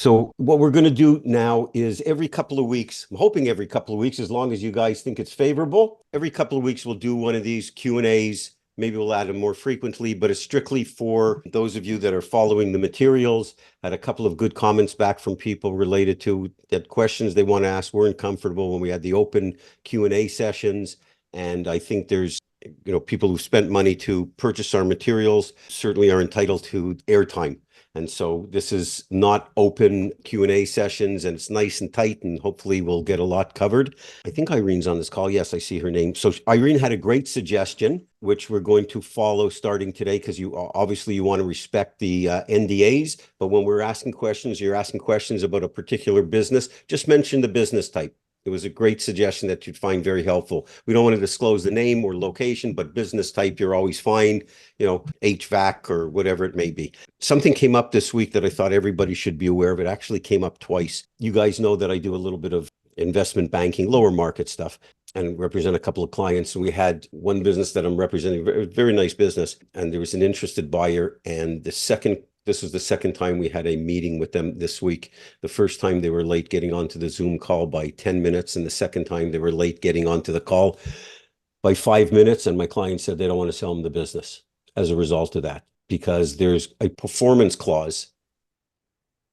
So what we're going to do now is every couple of weeks, I'm hoping every couple of weeks, as long as you guys think it's favorable, every couple of weeks we'll do one of these Q&As. Maybe we'll add them more frequently, but it's strictly for those of you that are following the materials. Had a couple of good comments back from people related to that questions they want to ask weren't comfortable when we had the open Q&A sessions. And I think there's people who spent money to purchase our materials certainly are entitled to airtime. And so this is not open Q&A sessions, and it's nice and tight, and hopefully we'll get a lot covered. I think Irene's on this call. Yes, I see her name. So Irene had a great suggestion, which we're going to follow starting today, because you obviously you want to respect the NDAs. But when we're asking questions, you're asking questions about a particular business, just mention the business type. It was a great suggestion that you'd find very helpful. We don't want to disclose the name or location, but business type, you're always fine, HVAC or whatever it may be. Something came up this week that I thought everybody should be aware of. It actually came up twice. You guys know that I do a little bit of investment banking, lower market stuff, and represent a couple of clients. We had one business that I'm representing, very, very nice business, and there was an interested buyer. And this was the second time we had a meeting with them this week. The first time they were late getting onto the Zoom call by 10 minutes, and the second time they were late getting onto the call by 5 minutes. And my client said they don't want to sell them the business as a result of that, because there's a performance clause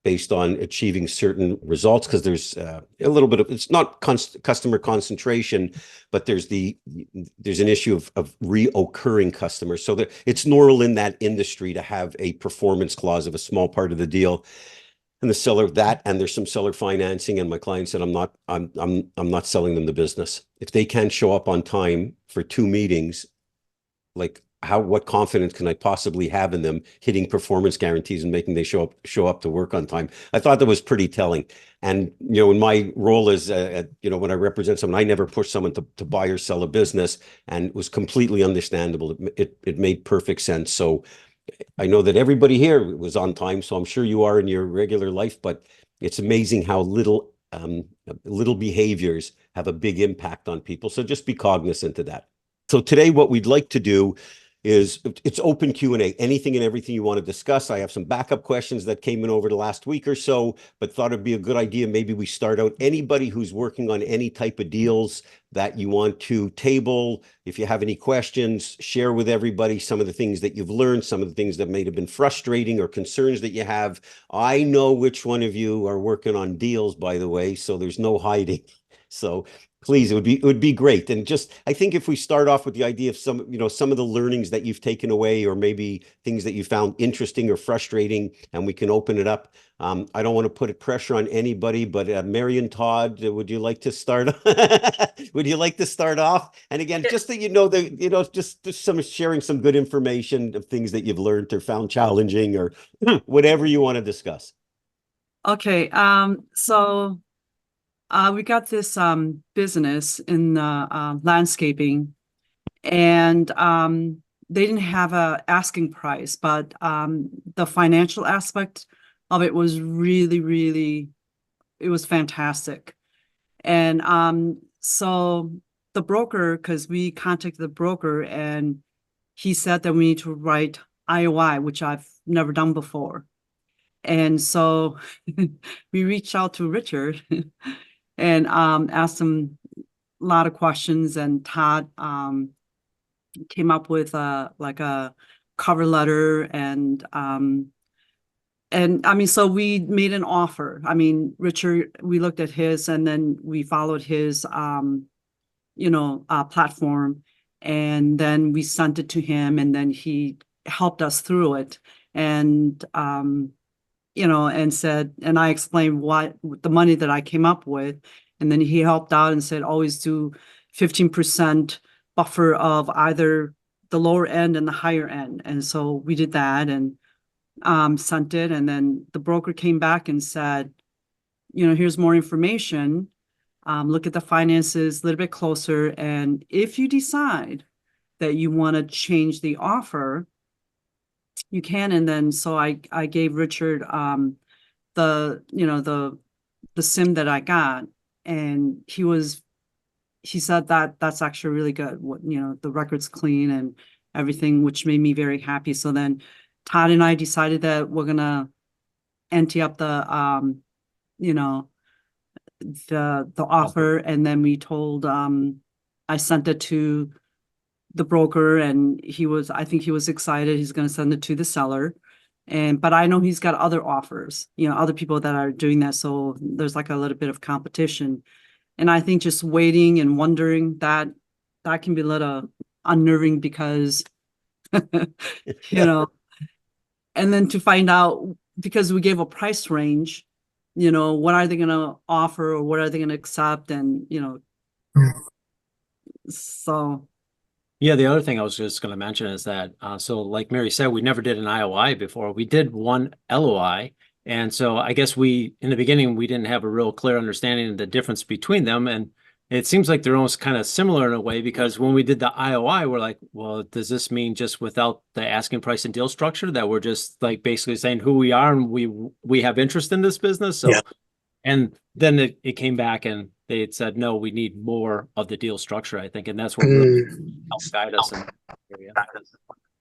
based on achieving certain results, because there's a little bit of, it's not customer concentration, but there's an issue of reoccurring customers. So it's normal in that industry to have a performance clause of a small part of the deal. And the seller and there's some seller financing. And my client said, I'm not selling them the business. If they can't show up on time for 2 meetings, what confidence can I possibly have in them hitting performance guarantees and making they show up to work on time? I thought that was pretty telling. And, in my role as, when I represent someone, I never push someone to buy or sell a business, and it was completely understandable. It made perfect sense. So I know that everybody here was on time, so I'm sure you are in your regular life, but it's amazing how little behaviors have a big impact on people. So just be cognizant of that. So today, what we'd like to do is it's open Q&A, anything and everything you want to discuss. I have some backup questions that came in over the last week or so, but thought it'd be a good idea. Maybe we start out, anybody who's working on any type of deals that you want to table. If you have any questions, share with everybody some of the things that you've learned, some of the things that may have been frustrating or concerns that you have. I know which one of you are working on deals, by the way, so there's no hiding. So please, it would be great. And just, I think if we start off with the idea of some of the learnings that you've taken away, or maybe things that you found interesting or frustrating, and we can open it up. I don't want to put pressure on anybody, but Marion, Todd, would you like to start? Would you like to start off? And again, just that just some sharing some good information of things that you've learned or found challenging, or whatever you want to discuss. Okay, so we got this business in landscaping, and they didn't have a asking price, but the financial aspect of it was really, it was fantastic. And so the broker, because we contacted the broker, and he said that we need to write IOI, which I've never done before. And so we reached out to Richard and asked him a lot of questions, and Todd came up with a cover letter, and I mean, so we made an offer. I mean, Richard, we looked at his, and then we followed his platform, and then we sent it to him, and then he helped us through it, and and said, and I explained what the money that I came up with. And then he helped out and said, always do 15% buffer of either the lower end and the higher end. And so we did that, and sent it. And then the broker came back and said, here's more information. Look at the finances a little bit closer. And if you decide that you want to change the offer, you can. And then so I gave Richard the sim that I got, and he said that that's actually really good. The record's clean and everything, which made me very happy. So then Todd and I decided that we're gonna ante up the, you know, the offer, and then we told, I sent it to the broker, and I think he was excited. He's gonna send it to the seller. But I know he's got other offers, other people that are doing that, so there's like a little bit of competition. And I think just waiting and wondering, that can be a little unnerving, because, and then to find out, because we gave a price range, what are they gonna offer, or what are they gonna accept, and, so. Yeah, the other thing I was just going to mention is that, so like Mary said, we never did an IOI before. We did one LOI. And so I guess in the beginning, we didn't have a real clear understanding of the difference between them. And it seems like they're almost kind of similar in a way, because when we did the IOI, we're like, well, does this mean just without the asking price and deal structure, that we're just like basically saying who we are and we have interest in this business? So, yeah. And then it came back and they had said, no, we need more of the deal structure, I think. And that's what really helped guide us in that area.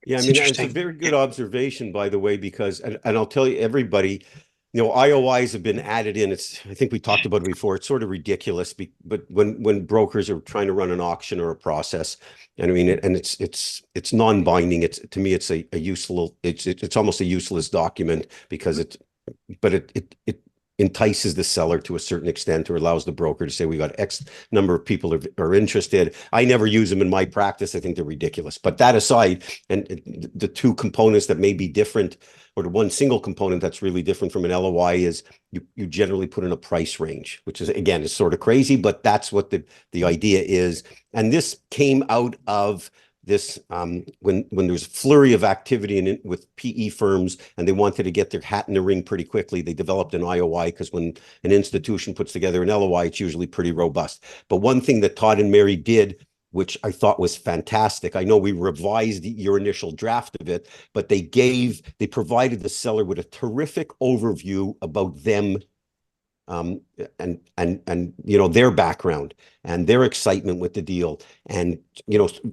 Yeah, I mean, it's a very good observation, by the way, because, and I'll tell you, everybody, IOIs have been added in. I think we talked about it before. It's sort of ridiculous, but when brokers are trying to run an auction or a process, and I mean, it's non-binding. To me, it's a useful, it's almost a useless document, because it entices the seller to a certain extent, or allows the broker to say, we got X number of people are interested. I never use them in my practice. I think they're ridiculous. But that aside, and the two components that may be different, or the one single component that's really different from an LOI, is you generally put in a price range, which is, again, is sort of crazy, but that's what the idea is. And this came out of this, when there was a flurry of activity with PE firms, and they wanted to get their hat in the ring pretty quickly, they developed an IOI, because when an institution puts together an LOI, it's usually pretty robust. But one thing that Todd and Mary did, which I thought was fantastic, I know we revised your initial draft of it, but they provided the seller with a terrific overview about them, and their background and their excitement with the deal, and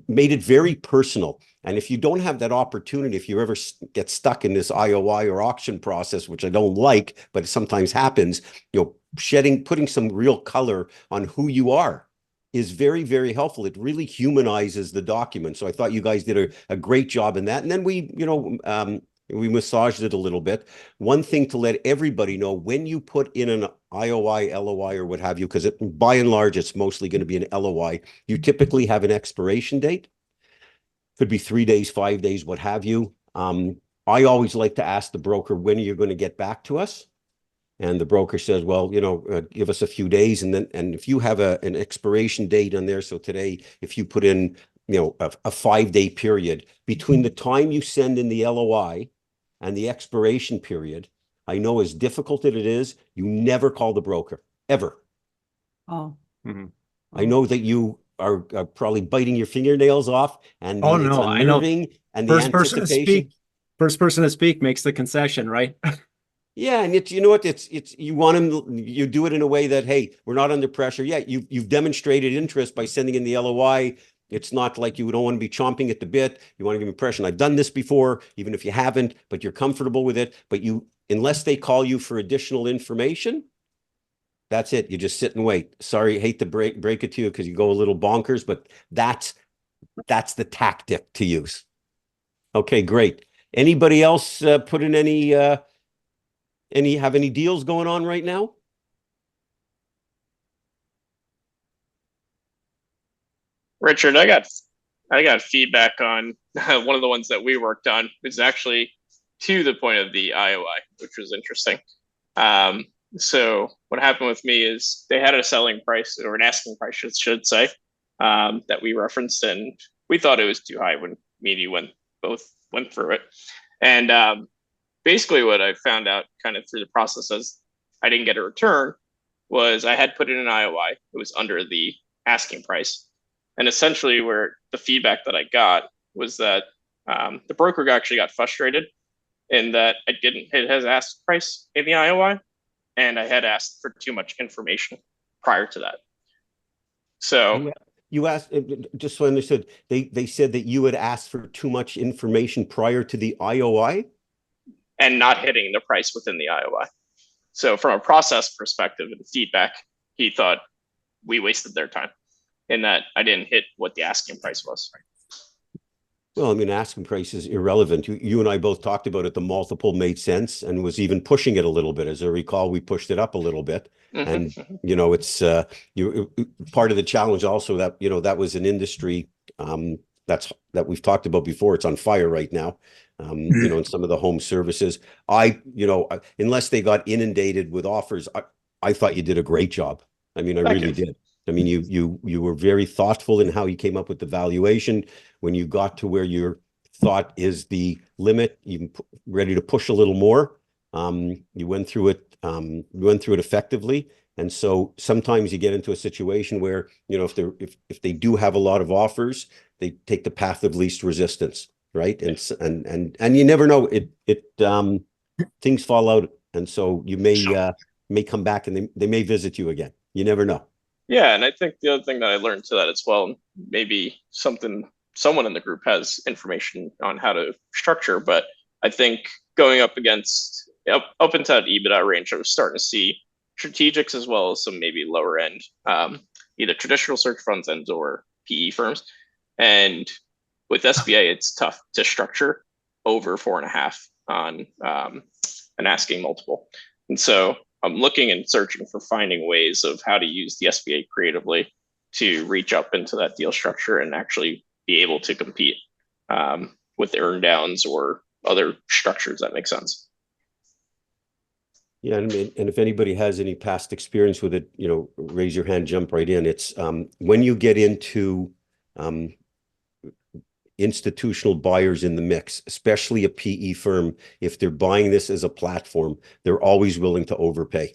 made it very personal. And if you don't have that opportunity, if you ever get stuck in this IOI or auction process, which I don't like, but it sometimes happens, putting some real color on who you are is very, very helpful. It really humanizes the document. So I thought you guys did a great job in that. And then we massaged it a little bit. One thing to let everybody know, when you put in an IOI, LOI, or what have you, because by and large, it's mostly going to be an LOI, you typically have an expiration date. Could be 3 days, 5 days, what have you. I always like to ask the broker, when are you going to get back to us? And the broker says, well, give us a few days. And if you have an expiration date on there, so today, if you put in, a 5-day period between the time you send in the LOI and the expiration period, I know as difficult as it is, you never call the broker, ever. Oh. Mm-hmm. I know that you are probably biting your fingernails off, and it's unnerving, and the anticipation. First person to speak makes the concession, right? Yeah, and it's, you want them, you do it in a way that, hey, we're not under pressure. Yeah, you've demonstrated interest by sending in the LOI. It's not like you don't want to be chomping at the bit. You want to give impression, I've done this before, even if you haven't, but you're comfortable with it. But unless they call you for additional information, that's it. You just sit and wait. Sorry, hate to break it to you, because you go a little bonkers, but that's the tactic to use. Okay, great. Anybody else put in have any deals going on right now? Richard, I got feedback on one of the ones that we worked on. Was actually to the point of the IOI, which was interesting. So what happened with me is they had a selling price, or an asking price, should say, that we referenced, and we thought it was too high when both went through it. And basically what I found out kind of through the process, as I didn't get a return, was I had put in an IOI. It was under the asking price. And essentially where the feedback that I got was that the broker actually got frustrated in that I didn't hit his ask price in the IOI, and I had asked for too much information prior to that. So you asked, just so I understood, they said that you had asked for too much information prior to the IOI? and not hitting the price within the IOI. So from a process perspective and feedback, he thought we wasted their time in that I didn't hit what the asking price was. Well, I mean, asking price is irrelevant. You and I both talked about it. The multiple made sense and was even pushing it a little bit. As I recall, we pushed it up a little bit. And, you know, it's part of the challenge also that, you know, that was an industry that we've talked about before. It's on fire right now. You know, in some of the home services, you know, unless they got inundated with offers, I thought you did a great job. I mean, I really did. I mean, you were very thoughtful in how you came up with the valuation. When you got to where your thought is the limit, you ready to push a little more. You went through it. You went through it effectively. And so sometimes you get into a situation where, you know, if they do have a lot of offers, they take the path of least resistance, right? And you never know. Things fall out, and so you may come back and they may visit you again. You never know. Yeah, and I think the other thing that I learned to that as well, maybe someone in the group has information on how to structure, but I think going up against up into that EBITDA range, I was starting to see strategics as well as some maybe lower end, either traditional search funds and or PE firms. And with SBA, it's tough to structure over 4.5 on an asking multiple. And so I'm looking and searching for finding ways of how to use the SBA creatively to reach up into that deal structure and actually be able to compete with earn downs or other structures that make sense. Yeah, and if anybody has any past experience with it, you know, raise your hand, jump right in. It's when you get into institutional buyers in the mix, especially a PE firm, if they're buying this as a platform, they're always willing to overpay.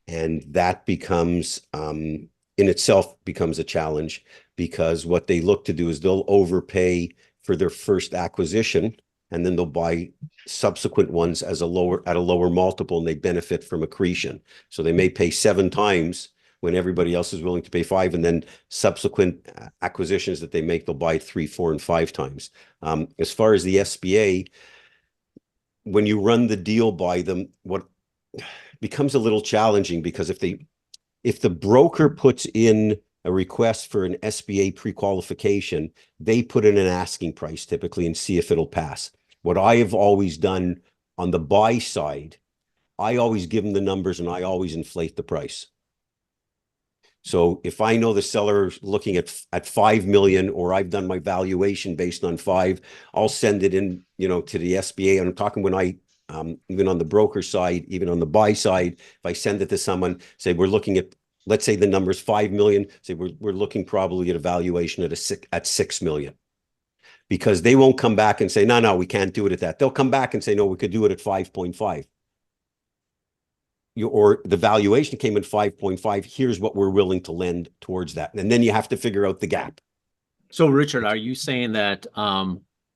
And that becomes, in itself becomes a challenge, because what they look to do is they'll overpay for their first acquisition, and then they'll buy subsequent ones at a lower multiple, and they benefit from accretion. So they may pay 7 times when everybody else is willing to pay 5, and then subsequent acquisitions that they make, they'll buy 3, 4, and 5 times. As far as the SBA, when you run the deal by them, what becomes a little challenging, because if the broker puts in a request for an SBA pre-qualification, they put in an asking price typically and see if it'll pass. What I have always done on the buy side, I always give them the numbers and I always inflate the price. So if I know the seller's looking at 5 million, or I've done my valuation based on 5, I'll send it in, you know, to the SBA. And I'm talking when I even on the broker side, even on the buy side, if I send it to someone, say we're looking at, let's say the number's 5 million, say we're looking probably at a valuation at 6 million. Because they won't come back and say, no, we can't do it at that. They'll come back and say, no, we could do it at 5.5. Or the valuation came at 5.5. Here's what we're willing to lend towards that. And then you have to figure out the gap. So Richard, are you saying that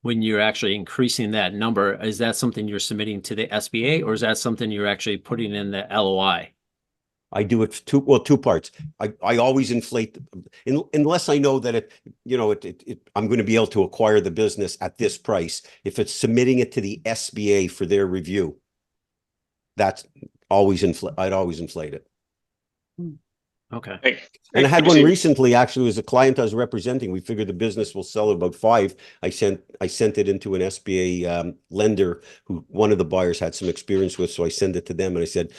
when you're actually increasing that number, is that something you're submitting to the SBA, or is that something you're actually putting in the LOI? I do it two parts. I always inflate, unless I know that I'm going to be able to acquire the business at this price. If it's submitting it to the SBA for their review, that's always I'd always inflate it. Okay. And I had one recently, actually, was a client I was representing. We figured the business will sell at about 5. I sent it into an SBA lender who one of the buyers had some experience with. So I sent it to them and I said,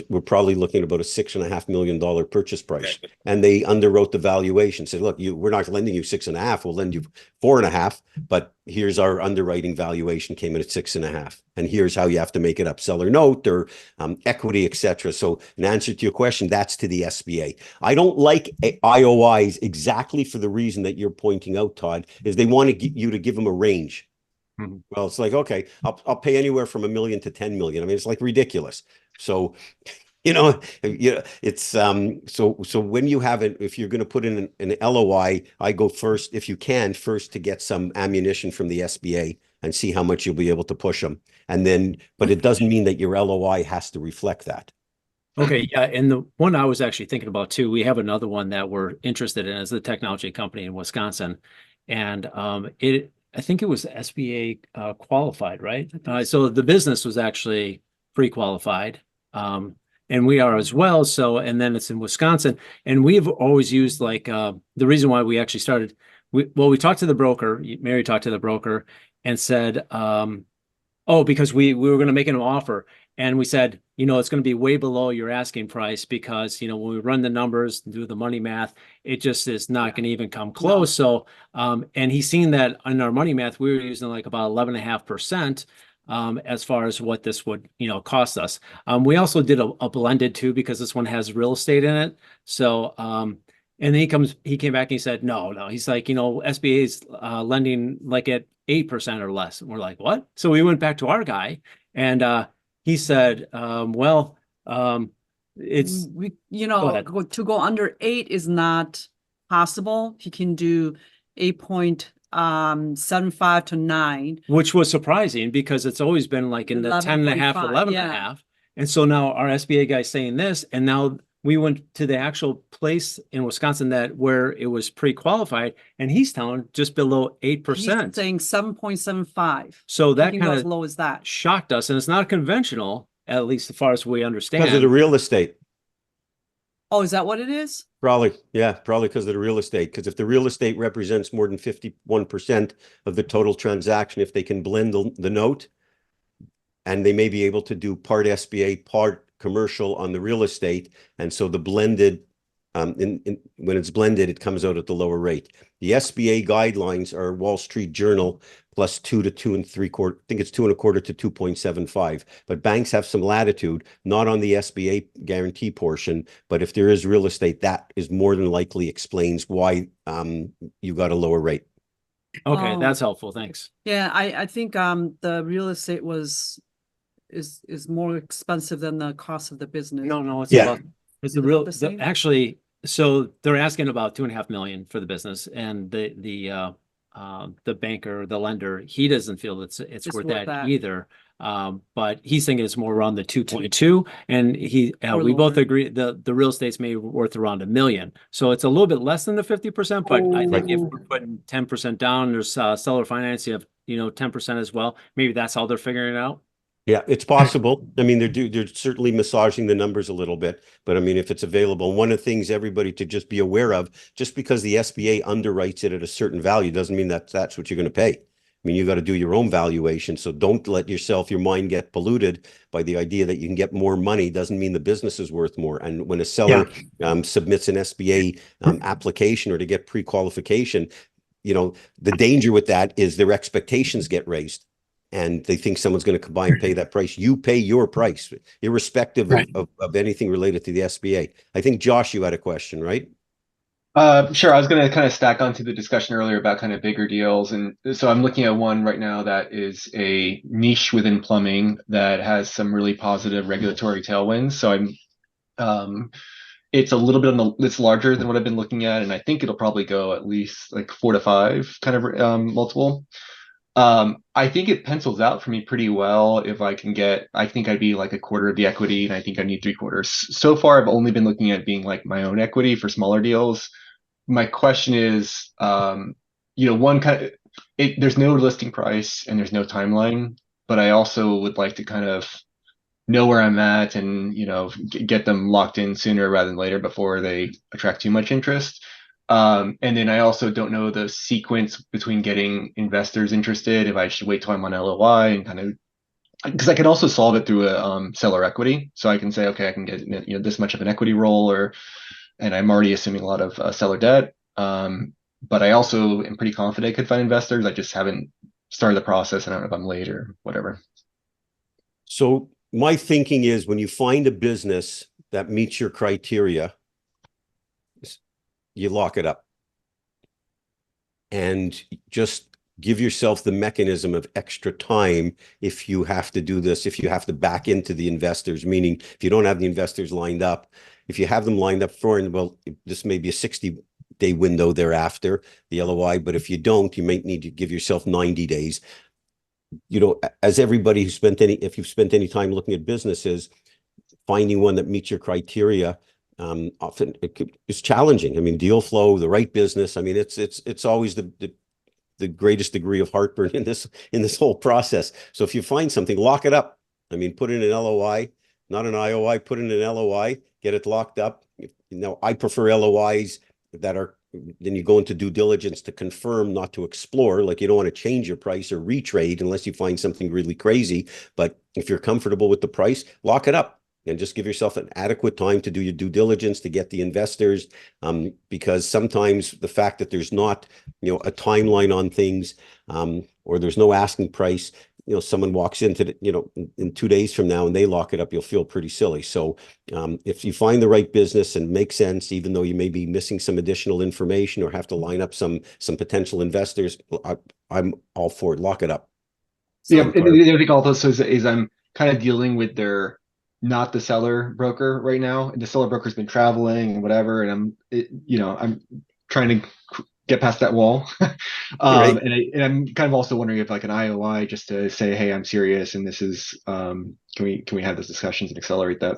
we're probably looking at about a $6.5 million purchase price. And they underwrote the valuation, said, look, we're not lending you 6.5, we'll lend you 4.5, but here's our underwriting valuation, came in at 6.5. And here's how you have to make it up: seller note or equity, etc. So in answer to your question, that's to the SBA. I don't like IOIs exactly for the reason that you're pointing out, Todd, is they want to get you to give them a range. Mm-hmm. Well, it's like, okay, I'll pay anywhere from $1 million to 10 million. I mean, it's like ridiculous. So, it's so when you have it, if you're going to put in an LOI, I go first, if you can, first to get some ammunition from the SBA and see how much you'll be able to push them. And then, but it doesn't mean that your LOI has to reflect that. Okay, yeah, and the one I was actually thinking about too, we have another one that we're interested in as the technology company in Wisconsin, and I think it was SBA qualified, right? So the business was actually pre-qualified. And we are as well. So, and then it's in Wisconsin. And we've always used like the reason why we actually started, we talked to the broker, Mary talked to the broker and said, oh, because we were going to make an offer. And we said, you know, it's going to be way below your asking price because, you know, when we run the numbers and do the money math, it just is not going to even come close. So, and he's seen that in our money math, we were using like about 11.5%. As far as what this would, you know, cost us. We also did a blended too, because this one has real estate in it. So, and then he came back and he said, no, he's like, you know, SBA is lending like at 8% or less. And we're like, what? So we went back to our guy and he said, it's, you Go know, ahead. to go under 8 is not possible. He can do 8.75 to 9. which was surprising because it's always been like in the 10.5, 11.5, 11.5. And so now our SBA guy's saying this, and now we went to the actual place in Wisconsin where it was pre-qualified, and he's telling just below 8%. He's saying 7.75. So He that can go kind as of low as that. shocked us, and it's not conventional, at least as far as we understand. Because of the real estate. Oh, is that what it is? Probably because of the real estate. Because if the real estate represents more than 51% of the total transaction, if they can blend the note, and they may be able to do part SBA, part commercial on the real estate, and so the blended, when it's blended, it comes out at the lower rate. The SBA guidelines are Wall Street Journal plus 2 to 2 3/4. I think it's 2 1/4 to 2.75. But banks have some latitude, not on the SBA guarantee portion, but if there is real estate, that is more than likely explains why you got a lower rate. Okay, Oh. that's helpful. Thanks. Yeah, I think the real estate is more expensive than the cost of the business. No, it's Yeah. about, it's the Is it real, about the same? actually, so they're asking about 2.5 million for the business, and the banker, the lender, he doesn't feel it's worth that either. But he's thinking it's more around the 2.2, and Or we both lower. agree the real estate's maybe worth around $1 million. So it's a little bit less than the 50%, but I think if we're putting 10% down, there's seller finance, you have, you know, 10% as well. Maybe that's how they're figuring it out. Yeah, it's possible. I mean, they're certainly massaging the numbers a little bit, but I mean, if it's available, one of the things everybody to just be aware of, just because the SBA underwrites it at a certain value doesn't mean that's what you're going to pay. I mean, you got to do your own valuation. So don't let your mind get polluted by the idea that you can get more money. Doesn't mean the business is worth more. And when a seller submits an SBA application or to get pre-qualification, you know, the danger with that is their expectations get raised. And they think someone's going to come by and pay that price. You pay your price, irrespective of anything related to the SBA. I think, Josh, you had a question, right? Sure. I was going to kind of stack onto the discussion earlier about kind of bigger deals. And so I'm looking at one right now that is a niche within plumbing that has some really positive regulatory tailwinds. So it's a little bit it's larger than what I've been looking at. And I think it'll probably go at least like 4 to 5 kind of multiple. I think it pencils out for me pretty well if I think I'd be like 1/4 of the equity, and I think I need 3/4. So far, I've only been looking at being like my own equity for smaller deals. My question is, you know, there's no listing price and there's no timeline, but I also would like to kind of know where I'm at and, you know, get them locked in sooner rather than later before they attract too much interest. And then I also don't know the sequence between getting investors interested, if I should wait till I'm on LOI and kind of, because I can also solve it through a seller equity. So I can say, okay, I can get, you know, this much of an equity roll, and I'm already assuming a lot of seller debt. But I also am pretty confident I could find investors. I just haven't started the process. I don't know if I'm late or whatever. So my thinking is when you find a business that meets your criteria, you lock it up and just give yourself the mechanism of extra time if you have to do this, if you have to back into the investors, meaning if you don't have the investors lined up, if you have them lined up for, and well, this may be a 60-day window thereafter, the LOI, but if you don't, you might need to give yourself 90 days. You know, as everybody if you've spent any time looking at businesses, finding one that meets your criteria, often it's challenging. I mean, deal flow, the right business. I mean, it's always the the greatest degree of heartburn in this whole process. So if you find something, lock it up. I mean, put in an LOI, not an IOI, put in an LOI, get it locked up. I prefer LOIs that are, then you go into due diligence to confirm, not to explore. Like, you don't want to change your price or retrade unless you find something really crazy. But if you're comfortable with the price, lock it up and just give yourself an adequate time to do your due diligence, to get the investors. Because sometimes the fact that there's not, a timeline on things, or there's no asking price, someone walks into the, in 2 days from now and they lock it up, you'll feel pretty silly. So if you find the right business and makes sense, even though you may be missing some additional information or have to line up some potential investors, I'm all for it. Lock it up. Yeah, and the other thing also is I'm kind of dealing with not the seller broker right now. And the seller broker's been traveling and whatever, and I'm trying to get past that wall. Right. And I'm kind of also wondering if like an IOI, just to say, hey, I'm serious, and this is can we have those discussions and accelerate that?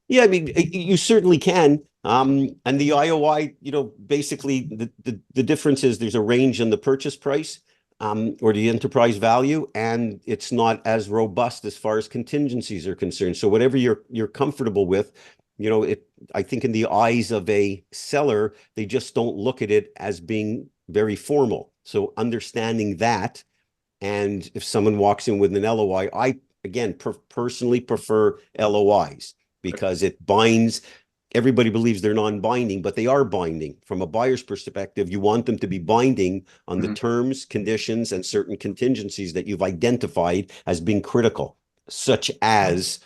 Yeah, I mean, you certainly can. And the IOI, basically the difference is there's a range in the purchase price, or the enterprise value, and it's not as robust as far as contingencies are concerned. So whatever you're comfortable with, I think in the eyes of a seller, they just don't look at it as being very formal. So understanding that, and if someone walks in with an LOI, I again personally prefer LOIs because it binds. Everybody believes they're non-binding, but they are binding. From a buyer's perspective, you want them to be binding on the terms, conditions, and certain contingencies that you've identified as being critical, such as,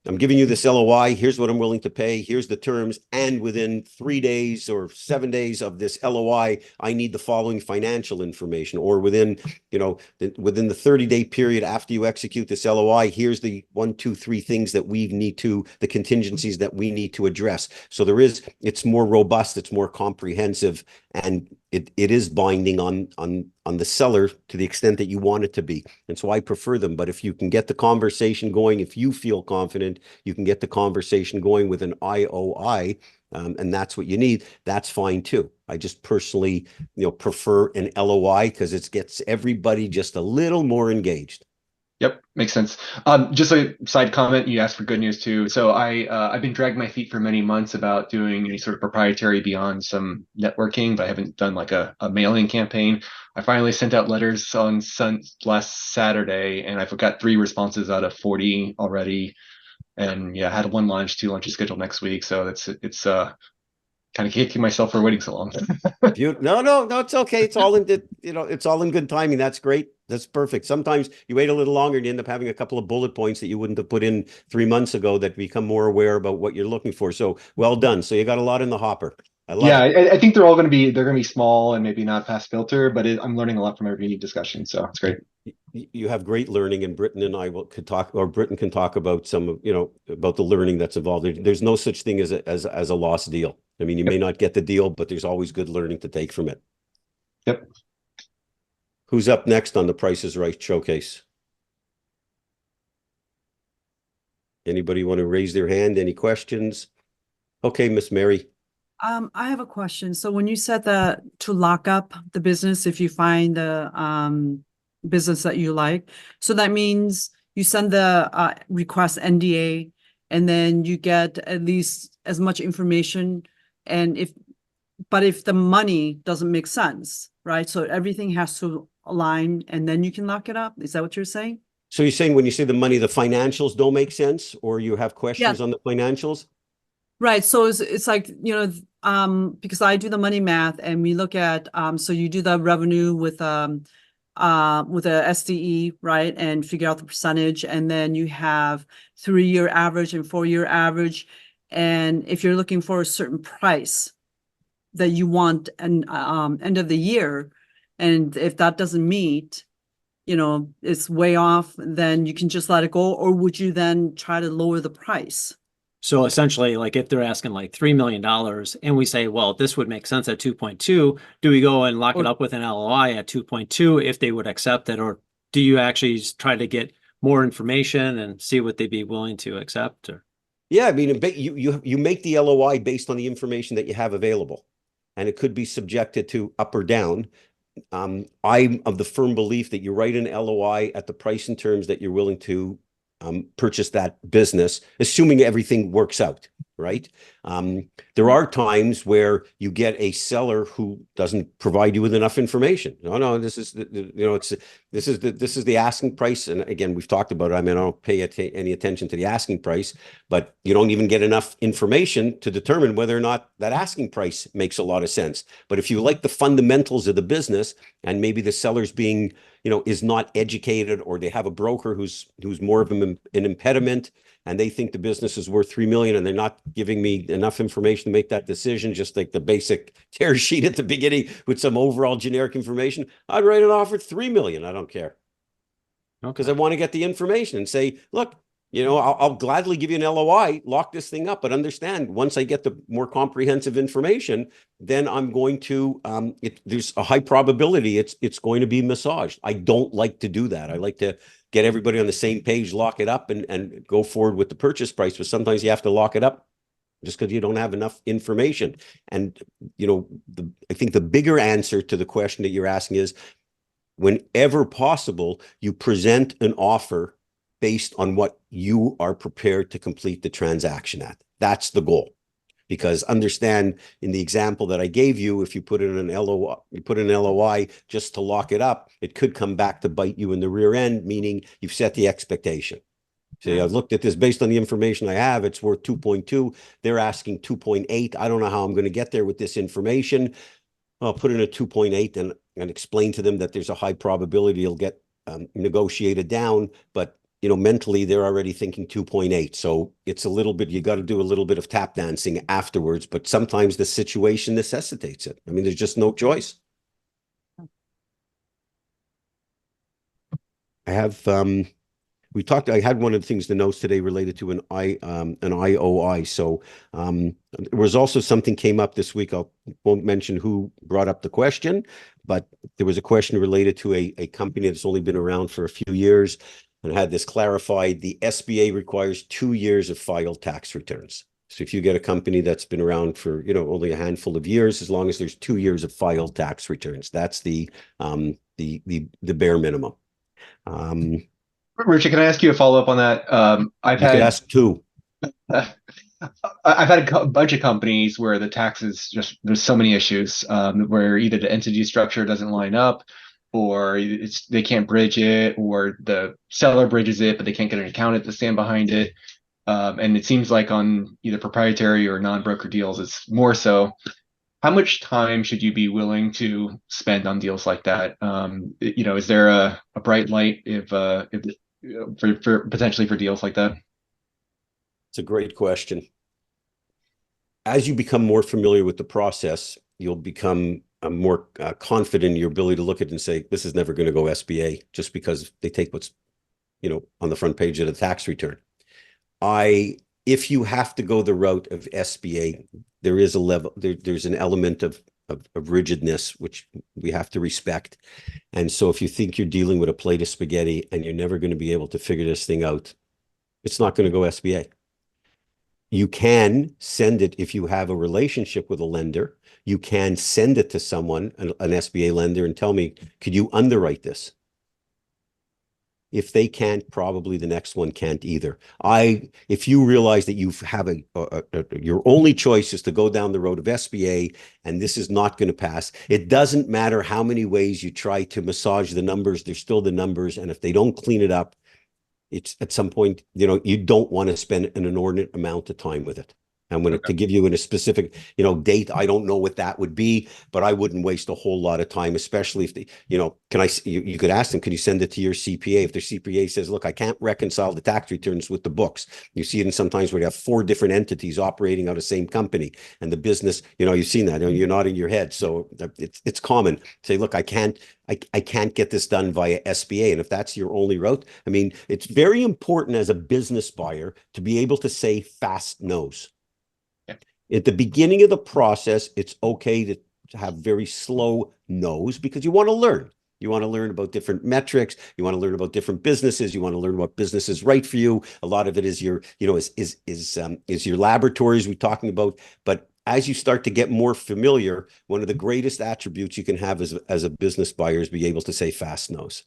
I'm giving you this LOI, here's what I'm willing to pay, here's the terms, and within 3 days or 7 days of this LOI, I need the following financial information, or within the 30-day period after you execute this LOI, here's the 1, 2, 3 things that we need to, the contingencies that we need to address. So it's more robust, it's more comprehensive, and it is binding on the seller to the extent that you want it to be. And so I prefer them. But if you can get the conversation going, if you feel confident, you can get the conversation going with an IOI, and that's what you need, that's fine too. I just personally, prefer an LOI because it gets everybody just a little more engaged. Yep, makes sense. Just a side comment, you asked for good news too. So I've been dragging my feet for many months about doing any sort of proprietary beyond some networking, but I haven't done like a mailing campaign. I finally sent out letters on last Saturday, and I've got 3 responses out of 40 already. And yeah, I had 1 lunch, 2 lunches scheduled next week. So it's kind of kicking myself for waiting so long. No, it's okay. It's all in it's all in good timing. That's great. That's perfect. Sometimes you wait a little longer and you end up having a couple of bullet points that you wouldn't have put in 3 months ago that become more aware about what you're looking for. So well done. So you got a lot in the hopper. I love it. I think they're going to be small and maybe not past filter, but I'm learning a lot from every discussion. So it's great. You have great learning, and Britton and I could talk, or Britton can talk about some, about the learning that's involved. There's no such thing as a lost deal. I mean, you may not get the deal, but there's always good learning to take from it. Yep. Who's up next on the Price is Right showcase? Anybody want to raise their hand? Any questions? Okay, Miss Mary. I have a question. So when you said that to lock up the business, if you find the business that you like, so that means you send the request NDA, and then you get at least as much information. And if the money doesn't make sense, right? So everything has to align, and then you can lock it up. Is that what you're saying? So you're saying when you say the money, the financials don't make sense, or you have questions on the financials? Right. So it's like, because I do the money math, and we look at, so you do the revenue with a SDE, right? And figure out the percentage. And then you have 3-year average and 4-year average. And if you're looking for a certain price that you want an end of the year, and if that doesn't meet, it's way off, then you can just let it go. Or would you then try to lower the price? So essentially, like if they're asking like $3 million and we say, well, this would make sense at 2.2, do we go and lock it up with an LOI at 2.2 if they would accept it? Or do you actually try to get more information and see what they'd be willing to accept? Or? Yeah, I mean, you make the LOI based on the information that you have available, and it could be subjected to up or down. I'm of the firm belief that you write an LOI at the price and terms that you're willing to purchase that business, assuming everything works out, right? There are times where you get a seller who doesn't provide you with enough information. No, this is this is the asking price, and again, we've talked about it. I mean, I don't pay any attention to the asking price, but you don't even get enough information to determine whether or not that asking price makes a lot of sense. But if you like the fundamentals of the business, and maybe the seller's being is not educated, or they have a broker who's more of an impediment, and they think the business is worth 3 million and they're not giving me enough information to make that decision, just like the basic tear sheet at the beginning with some overall generic information, I'd write an offer at 3 million. I don't care. Because I want to get the information and say, look, I'll gladly give you an LOI, lock this thing up, but understand, once I get the more comprehensive information, then I'm going to, there's a high probability it's going to be massaged. I don't like to do that. I like to get everybody on the same page, lock it up, and go forward with the purchase price. But sometimes you have to lock it up just because you don't have enough information. And, I think the bigger answer to the question that you're asking is, whenever possible, you present an offer based on what you are prepared to complete the transaction at. That's the goal. Because understand, in the example that I gave you, if you put in an LOI just to lock it up, it could come back to bite you in the rear end, meaning you've set the expectation. So I've looked at this based on the information I have, it's worth 2.2. They're asking 2.8. I don't know how I'm going to get there with this information. I'll put in a 2.8 and explain to them that there's a high probability it'll get negotiated down, but mentally they're already thinking 2.8. So it's a little bit, you got to do a little bit of tap dancing afterwards, but sometimes the situation necessitates it. I mean, there's just no choice. I have, I had one of the things, the notes today related to an IOI. So there was also something came up this week. I won't mention who brought up the question, but there was a question related to a company that's only been around for a few years, and had this clarified. The SBA requires 2 years of filed tax returns. So if you get a company that's been around for, only a handful of years, as long as there's 2 years of filed tax returns, that's the bare minimum. Richard, can I ask you a follow-up on that? You could ask two. I've had a bunch of companies where the taxes there's so many issues, where either the entity structure doesn't line up, or they can't bridge it, or the seller bridges it, but they can't get an accountant to stand behind it. And it seems like on either proprietary or non-broker deals, it's more so. How much time should you be willing to spend on deals like that? Is there a bright light for potentially for deals like that? It's a great question. As you become more familiar with the process, you'll become more confident in your ability to look at it and say, this is never going to go SBA, just because they take what's, on the front page of the tax return. If you have to go the route of SBA, there is a level, there's an element of rigidness, which we have to respect. And so if you think you're dealing with a plate of spaghetti and you're never going to be able to figure this thing out, it's not going to go SBA. You can send it if you have a relationship with a lender. You can send it to someone, an SBA lender, and tell me, could you underwrite this? If they can't, probably the next one can't either. If you realize that you have your only choice is to go down the road of SBA, and this is not going to pass, it doesn't matter how many ways you try to massage the numbers, they're still the numbers. And if they don't clean it up, it's at some point, you don't want to spend an inordinate amount of time with it. And to give you in a specific, date, I don't know what that would be, but I wouldn't waste a whole lot of time, especially if you could ask them, can you send it to your CPA? If their CPA says, look, I can't reconcile the tax returns with the books. You see it in sometimes where you have 4 different entities operating out of the same company, and the business, you've seen that, you're nodding your head. So it's common. Say, look, I can't get this done via SBA. And if that's your only route, I mean, it's very important as a business buyer to be able to say fast no's. At the beginning of the process, it's okay to have very slow no's, because you want to learn. You want to learn about different metrics. You want to learn about different businesses. You want to learn what business is right for you. A lot of it is your, is your laboratories we're talking about. But as you start to get more familiar, one of the greatest attributes you can have as a business buyer is be able to say fast no's.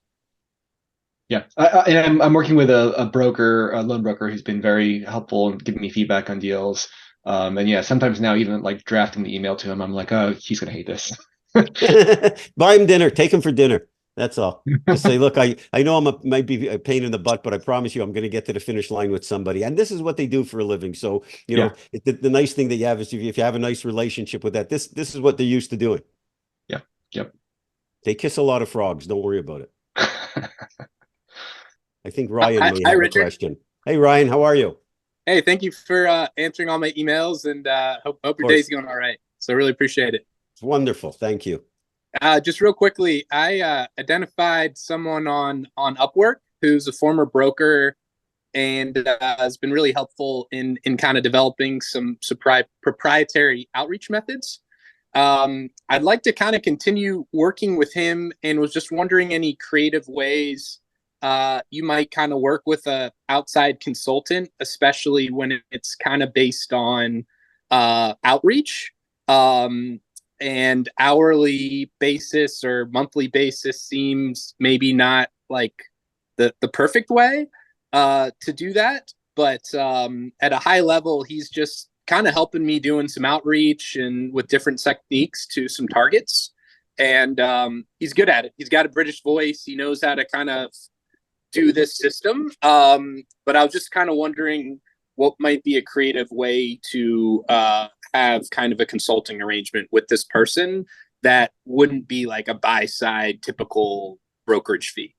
Yeah, and I'm working with a broker, a loan broker, who's been very helpful in giving me feedback on deals. And yeah, sometimes now even like drafting the email to him, I'm like, oh, he's gonna hate this. Buy him dinner, take him for dinner. That's all. Just say, look, I know might be a pain in the butt, but I promise you I'm going to get to the finish line with somebody. And this is what they do for a living. So, you know, the nice thing that you have is if you have a nice relationship with that, this is what they're used to doing. Yeah. Yep. They kiss a lot of frogs. Don't worry about it. I think Ryan may have a question. Hey, Ryan, how are you? Hey, thank you for answering all my emails, and hope your day's going all right. So I really appreciate it. It's wonderful. Thank you. Just real quickly, I identified someone on Upwork who's a former broker and has been really helpful in kind of developing some proprietary outreach methods. I'd like to kind of continue working with him, and was just wondering any creative ways you might kind of work with a outside consultant, especially when it's kind of based on outreach. And hourly basis or monthly basis seems maybe not like the perfect way to do that. But at a high level, he's just kind of helping me doing some outreach and with different techniques to some targets. And he's good at it. He's got a British voice. He knows how to kind of do this system. But I was just kind of wondering what might be a creative way to have kind of a consulting arrangement with this person that wouldn't be like a buy-side typical brokerage fee.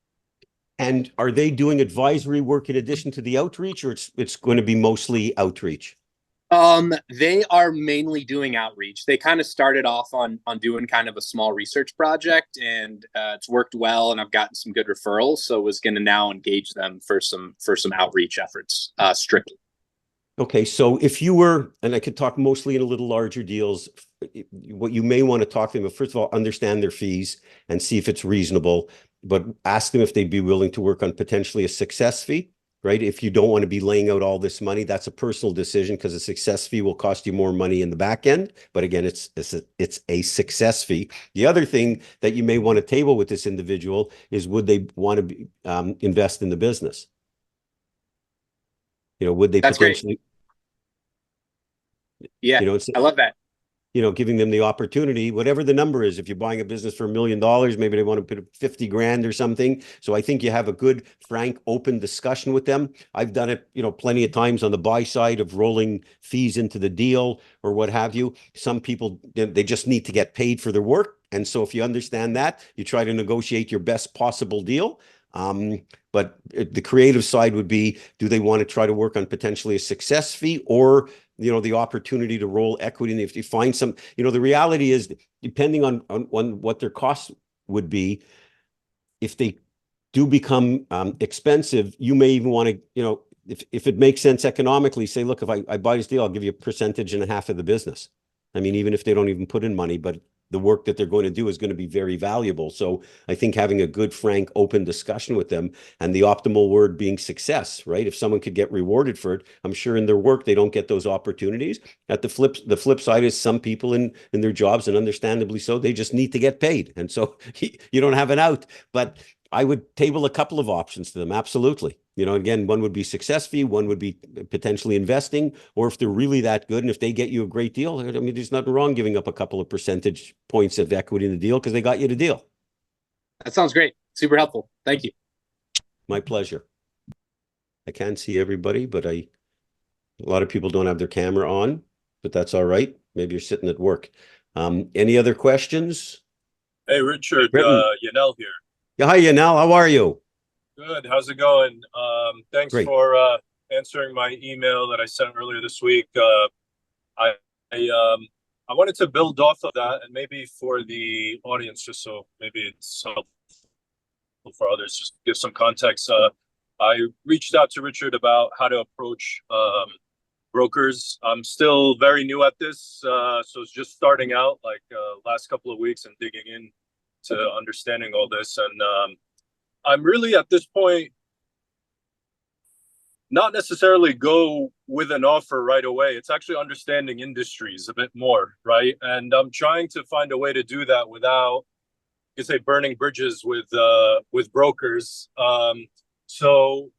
And are they doing advisory work in addition to the outreach, or it's going to be mostly outreach? They are mainly doing outreach. They kind of started off on doing kind of a small research project, and it's worked well, and I've gotten some good referrals. So I was going to now engage them for some outreach efforts, strictly. Okay, so if you were, and I could talk mostly in a little larger deals, what you may want to talk to them, first of all, understand their fees and see if it's reasonable, but ask them if they'd be willing to work on potentially a success fee, right? If you don't want to be laying out all this money, that's a personal decision, because a success fee will cost you more money in the back end. But again, it's a success fee. The other thing that you may want to table with this individual is, would they want to be, invest in the business? You know, would they That's potentially? Great. Yeah, you know, I love that. You know, giving them the opportunity, whatever the number is. If you're buying a business for $1 million, maybe they want to put 50 grand or something. So I think you have a good, frank, open discussion with them. I've done it, you know, plenty of times on the buy side of rolling fees into the deal or what have you. Some people, they just need to get paid for their work. And so if you understand that, you try to negotiate your best possible deal. But the creative side would be, do they want to try to work on potentially a success fee, or, you know, the opportunity to roll equity? And if you find some, you know, the reality is, depending on what their costs would be, if they do become expensive, you may even want to, you know, if it makes sense economically, say, look, if I buy this deal, I'll give you 1.5% of the business. I mean, even if they don't even put in money, but the work that they're going to do is going to be very valuable. So I think having a good, frank, open discussion with them, and the optimal word being success, right? If someone could get rewarded for it, I'm sure in their work, they don't get those opportunities. At the flip side is, some people in their jobs, and understandably so, they just need to get paid. And so you don't have an out. But I would table a couple of options to them. Absolutely. You know, again, one would be success fee, one would be potentially investing, or if they're really that good and if they get you a great deal, I mean, there's nothing wrong giving up a couple of percentage points of equity in the deal, because they got you the deal. That sounds great. Super helpful. Thank you. My pleasure. I can't see everybody, but a lot of people don't have their camera on, but that's all right. Maybe you're sitting at work. Any other questions? Hey, Richard, Yanel here. Yeah, hi, Yanel. How are you? Good. How's it going? Thanks Great. for answering my email that I sent earlier this week. I wanted to build off of that, and maybe for the audience, just so maybe it's helpful for others, just to give some context. I reached out to Richard about how to approach brokers. I'm still very new at this, so it's just starting out, like last couple of weeks, and digging in to understanding all this. And I'm really at this point not necessarily go with an offer right away. It's actually understanding industries a bit more, right? And I'm trying to find a way to do that without, you say, burning bridges with brokers. So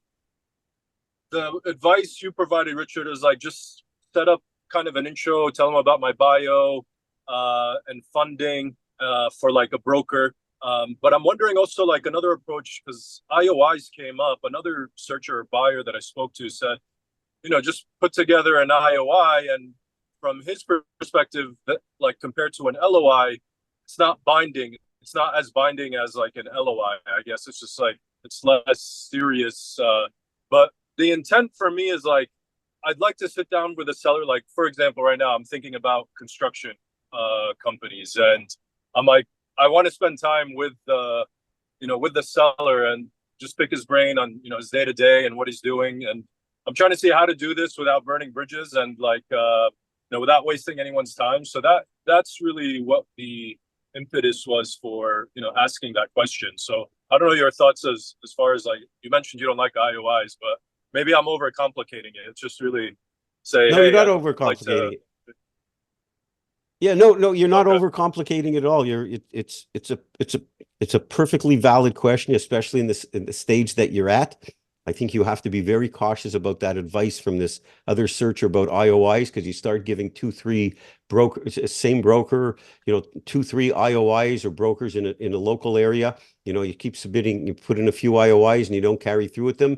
the advice you provided, Richard, is like just set up kind of an intro, tell them about my bio, and funding for like a broker. But I'm wondering also like another approach, because IOIs came up. Another searcher or buyer that I spoke to said, just put together an IOI, and from his perspective, that like compared to an LOI, it's not binding. It's not as binding as like an LOI. I guess it's just like it's less serious. But the intent for me is like I'd like to sit down with a seller. Like for example, right now I'm thinking about construction companies, and I'm like I want to spend time with with the seller and just pick his brain on his day to day and what he's doing, and I'm trying to see how to do this without burning bridges and like without wasting anyone's time. So that's really what the impetus was for asking that question. So I don't know your thoughts as far as like you mentioned you don't like IOIs, but maybe I'm overcomplicating it. It's just really say, No, hey, you're not I'd like overcomplicating to. it. Yeah, no, you're not Okay. overcomplicating it at all. It's a perfectly valid question, especially in the stage that you're at. I think you have to be very cautious about that advice from this other searcher about IOIs, because you start giving 2-3 brokers, same broker, 2-3 IOIs or brokers in a local area. You keep submitting, you put in a few IOIs and you don't carry through with them.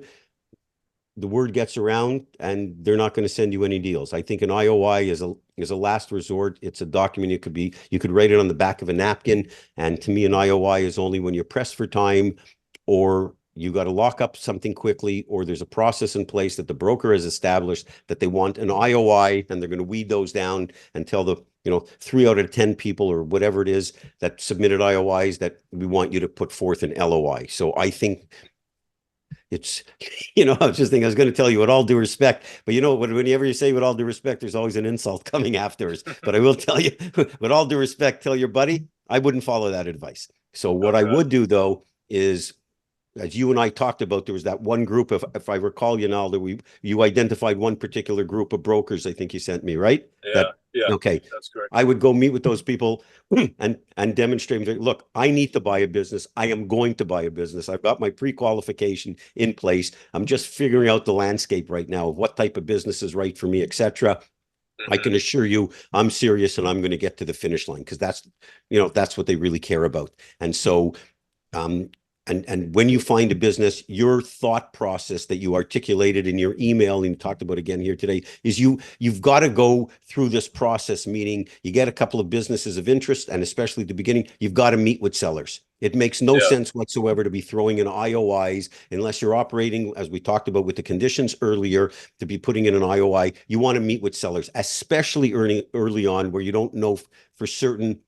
The word gets around and they're not going to send you any deals. I think an IOI is a last resort. It's a document you could write it on the back of a napkin. And to me, an IOI is only when you're pressed for time, or you got to lock up something quickly, or there's a process in place that the broker has established that they want an IOI, and they're going to weed those down and tell the 3 out of 10 people or whatever it is that submitted IOIs that we want you to put forth an LOI. So I think it's, I was just thinking, I was going to tell you with all due respect, but whenever you say with all due respect, there's always an insult coming afterwards. But I will tell you, with all due respect, tell your buddy, I wouldn't follow that advice. So what I would do though is, as you and I talked about, there was that one group, if I recall, that you identified one particular group of brokers, I think you sent me, right? Yeah, Okay. that's correct. I would go meet with those people and demonstrate, look, I need to buy a business. I am going to buy a business. I've got my pre-qualification in place. I'm just figuring out the landscape right now of what type of business is right for me, etc. I can assure you I'm serious and I'm going to get to the finish line, because that's what they really care about. And so and when you find a business, your thought process that you articulated in your email and you talked about again here today is you've got to go through this process, meaning you get a couple of businesses of interest, and especially at the beginning, you've got to meet with sellers. It makes no sense whatsoever to be throwing in IOIs unless you're operating, as we talked about with the conditions earlier, to be putting in an IOI. You want to meet with sellers, especially early on where you don't know for certain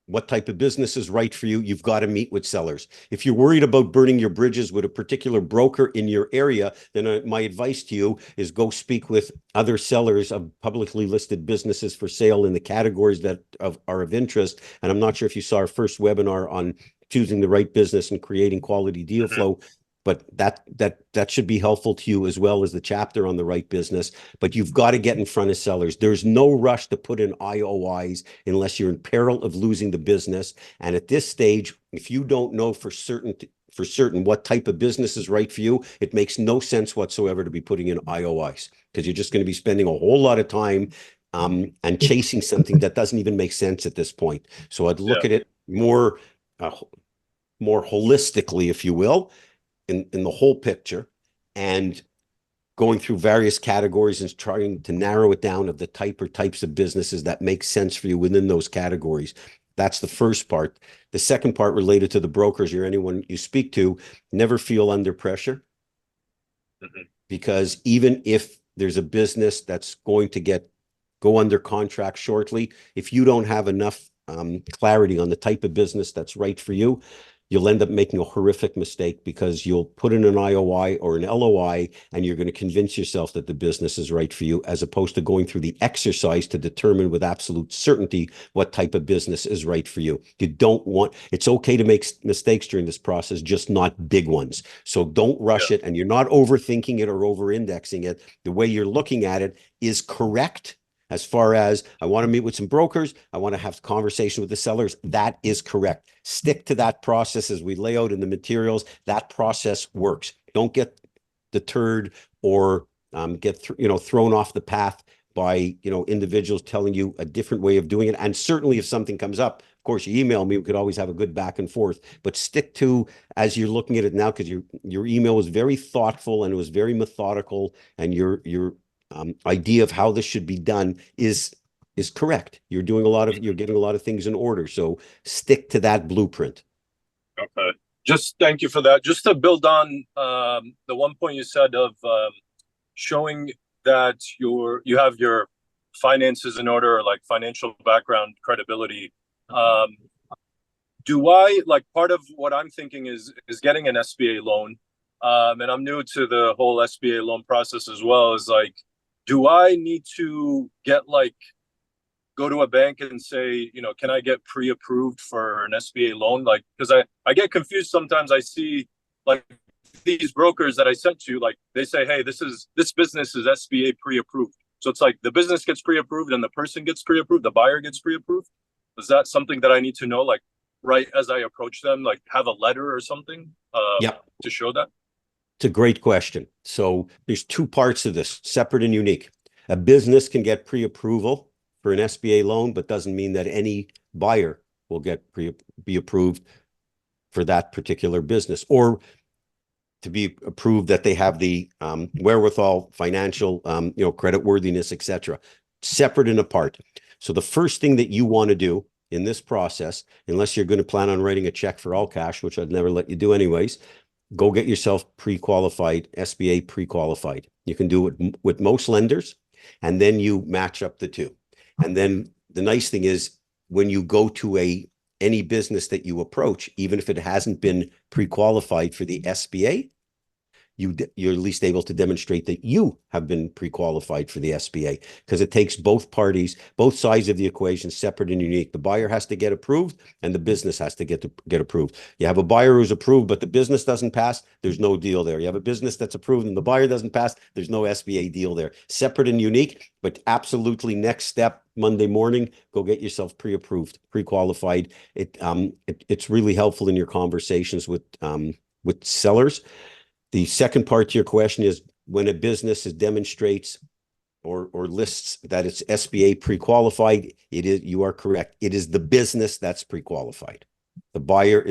what type of business is right for you. You've got to meet with sellers. If you're worried about burning your bridges with a particular broker in your area, then my advice to you is go speak with other sellers of publicly listed businesses for sale in the categories that are of interest. And I'm not sure if you saw our first webinar on choosing the right business and creating quality deal flow, but that should be helpful to you, as well as the chapter on the right business. But you've got to get in front of sellers. There's no rush to put in IOIs unless you're in peril of losing the business. And at this stage, if you don't know for certain what type of business is right for you, it makes no sense whatsoever to be putting in IOIs, because you're just going to be spending a whole lot of time and chasing something that doesn't even make sense at this point. So I'd look at it more holistically, if you will, in the whole picture, and going through various categories and trying to narrow it down of the types of businesses that make sense for you within those categories. That's the first part. The second part, related to the brokers or anyone you speak to, never feel under pressure. Because even if there's a business that's going to go under contract shortly, if you don't have enough clarity on the type of business that's right for you, you'll end up making a horrific mistake because you'll put in an IOI or an LOI and you're going to convince yourself that the business is right for you, as opposed to going through the exercise to determine with absolute certainty what type of business is right for you. You don't want, it's okay to make mistakes during this process, just not big ones. So don't rush it, and you're not overthinking it or over-indexing it. The way you're looking at it is correct. As far as, I want to meet with some brokers, I want to have a conversation with the sellers, that is correct. Stick to that process as we lay out in the materials. That process works. Don't get deterred or get thrown off the path by individuals telling you a different way of doing it. And certainly if something comes up, of course, you email me, we could always have a good back and forth, but stick to, as you're looking at it now, because your email was very thoughtful and it was very methodical, and your idea of how this should be done is correct. You're getting a lot of things in order. So stick to that blueprint. Okay. Just thank you for that. Just to build on the one point you said of showing that you have your finances in order, or like financial background, credibility. Do I, like, part of what I'm thinking is getting an SBA loan. And I'm new to the whole SBA loan process as well, is like, do I need to go to a bank and say, can I get pre-approved for an SBA loan? Like, because I get confused sometimes. I see like these brokers that I sent to, like, they say, hey, this business is SBA pre-approved. So it's like the business gets pre-approved and the person gets pre-approved, the buyer gets pre-approved. Is that something that I need to know, like, right as I approach them, like have a letter or something to show that? It's a great question. So there's two parts of this, separate and unique. A business can get pre-approval for an SBA loan, but doesn't mean that any buyer will be approved for that particular business, or to be approved that they have the wherewithal, financial, credit worthiness, etc. Separate and apart. So the first thing that you want to do in this process, unless you're going to plan on writing a check for all cash, which I'd never let you do anyways, go get yourself pre-qualified, SBA pre-qualified. You can do it with most lenders, and then you match up the two. And then the nice thing is, when you go to any business that you approach, even if it hasn't been pre-qualified for the SBA, you're at least able to demonstrate that you have been pre-qualified for the SBA, because it takes both parties, both sides of the equation, separate and unique. The buyer has to get approved and the business has to get approved. You have a buyer who's approved, but the business doesn't pass, there's no deal there. You have a business that's approved and the buyer doesn't pass, there's no SBA deal there. Separate and unique, but absolutely next step, Monday morning, go get yourself pre-approved, pre-qualified. It's really helpful in your conversations with sellers. The second part to your question is, when a business demonstrates or lists that it's SBA pre-qualified, you are correct. It is the business that's pre-qualified. The buyer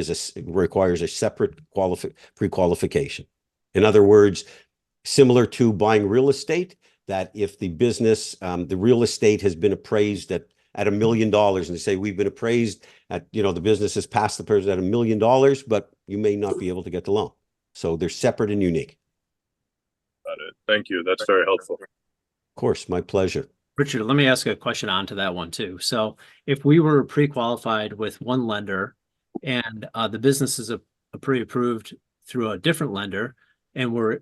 requires a separate pre-qualification. In other words, similar to buying real estate, that if the business, the real estate has been appraised at $1 million, and they say, we've been appraised at, the business has passed the person at $1 million, but you may not be able to get the loan. So they're separate and unique. Got it. Thank you. That's very helpful. Of course, my pleasure. Richard, let me ask a question onto that one too. So if we were pre-qualified with one lender and the business is pre-approved through a different lender, and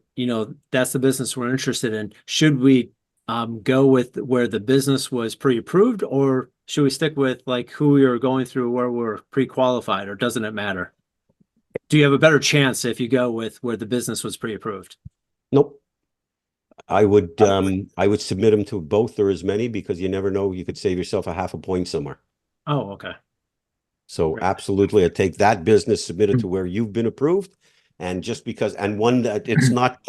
that's the business we're interested in, should we go with where the business was pre-approved, or should we stick with like who we are going through where we're pre-qualified, or doesn't it matter? Do you have a better chance if you go with where the business was pre-approved? Nope. I would submit them to both or as many, because you never know, you could save yourself a half a point somewhere. Oh, okay. So absolutely, I take that business, submit it to where you've been approved, and just because, and one that it's not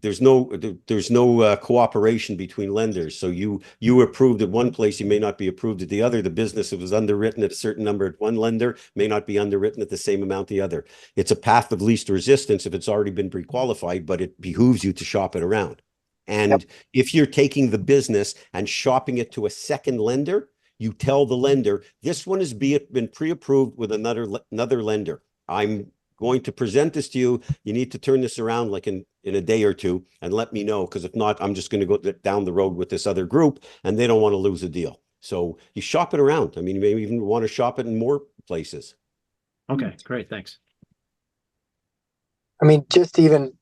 there's no cooperation between lenders. So you approved at one place, you may not be approved at the other. The business that was underwritten at a certain number at one lender may not be underwritten at the same amount the other. It's a path of least resistance if it's already been pre-qualified, but it behooves you to shop it around. And if you're taking the business and shopping it to a second lender, you tell the lender, this one has been pre-approved with another lender. I'm going to present this to you. You need to turn this around like in a day or two and let me know, because if not, I'm just going to go down the road with this other group and they don't want to lose a deal. So you shop it around. I mean, you may even want to shop it in more places. Okay, great, thanks. I mean, just to even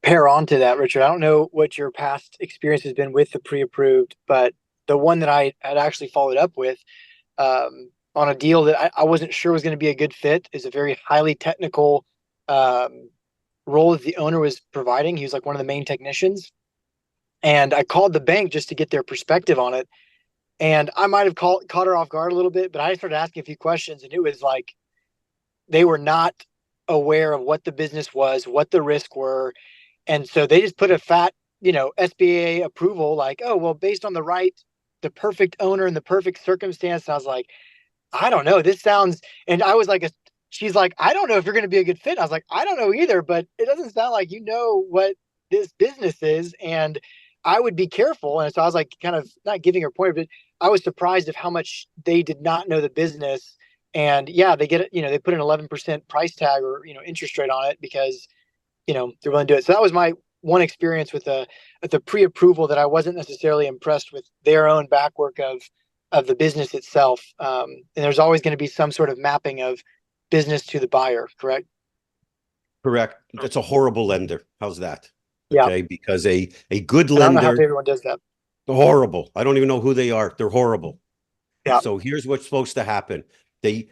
pair on to that, Richard, I don't know what your past experience has been with the pre-approved, but the one that I had actually followed up with on a deal that I wasn't sure was going to be a good fit is a very highly technical role that the owner was providing. He was like one of the main technicians. And I called the bank just to get their perspective on it. And I might have caught her off guard a little bit, but I started asking a few questions, and it was like they were not aware of what the business was, what the risks were. And so they just put a fat, SBA approval, like, oh, well, based on the perfect owner and the perfect circumstance. And I was like, I don't know. This sounds, and I was like, she's like, I don't know if you're going to be a good fit. I was like, I don't know either, but it doesn't sound like you know what this business is. And I would be careful. And so I was like, kind of not giving her point, but I was surprised of how much they did not know the business. And yeah, they get it, they put an 11% price tag or, interest rate on it because, they're willing to do it. So that was my one experience with the pre-approval, that I wasn't necessarily impressed with their own backwork of the business itself. And there's always going to be some sort of mapping of business to the buyer, correct? Correct. That's a horrible lender. How's that? Yeah. Okay, because a good I don't know how lender, everyone does that. horrible. I don't even know who they are. They're horrible. Yeah. So here's what's supposed to happen. The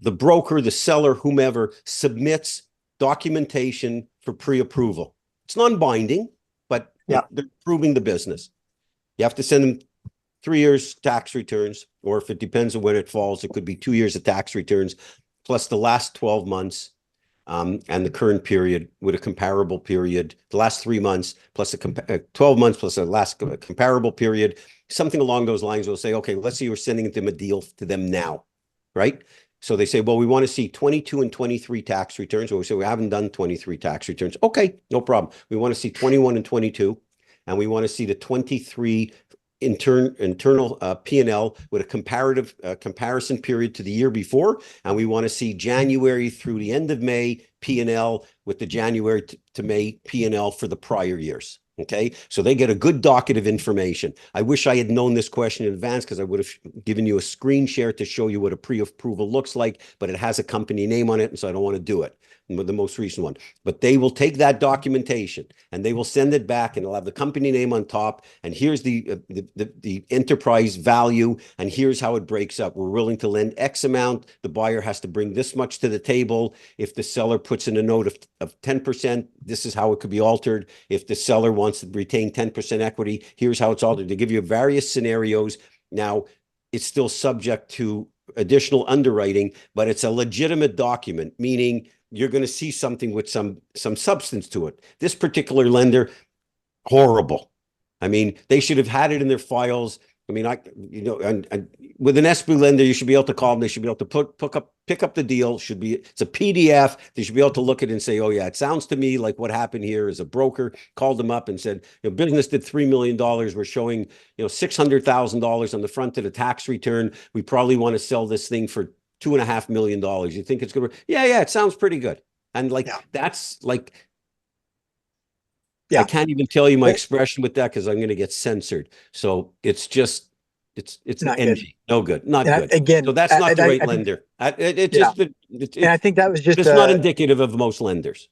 broker, the seller, whomever submits documentation for pre-approval. It's non-binding, but Yeah. they're proving the business. You have to send them 3 years tax returns, or if it depends on when it falls, it could be 2 years of tax returns, plus the last 12 months and the current period with a comparable period, the last 3 months plus 12 months plus the last comparable period, something along those lines. Will say, okay, let's say you're sending them a deal to them now, right? So they say, well, we want to see 22 and 23 tax returns. Or we say, we haven't done 23 tax returns. Okay, no problem. We want to see 21 and 22, and we want to see the 23 internal P&L with a comparison period to the year before, and we want to see January through the end of May P&L with the January to May P&L for the prior years. Okay, so they get a good docket of information. I wish I had known this question in advance, because I would have given you a screen share to show you what a pre-approval looks like, but it has a company name on it, and so I don't want to do it with the most recent one. But they will take that documentation and they will send it back, and it'll have the company name on top, and here's the enterprise value, and here's how it breaks up. We're willing to lend X amount. The buyer has to bring this much to the table. If the seller puts in a note of 10%, this is how it could be altered. If the seller wants to retain 10% equity, here's how it's altered. They give you various scenarios. Now, it's still subject to additional underwriting, but it's a legitimate document, meaning you're going to see something with some substance to it. This particular lender, horrible. I mean, they should have had it in their files. I mean, and with an SB lender, you should be able to call them. They should be able to pick up the deal. It's a PDF. They should be able to look at it and say, oh yeah, it sounds to me like what happened here is a broker called them up and said, business did $3 million. We're showing, $600,000 on the front of the tax return. We probably want to sell this thing for $2.5 million. You think it's good? Yeah, it sounds pretty good. And that's like, I can't even tell you my expression with that because I'm going to get censored. So it's just, it's not envy. No good, not good. Again, so that's not the right lender. And I think that was just it's not indicative of most lenders.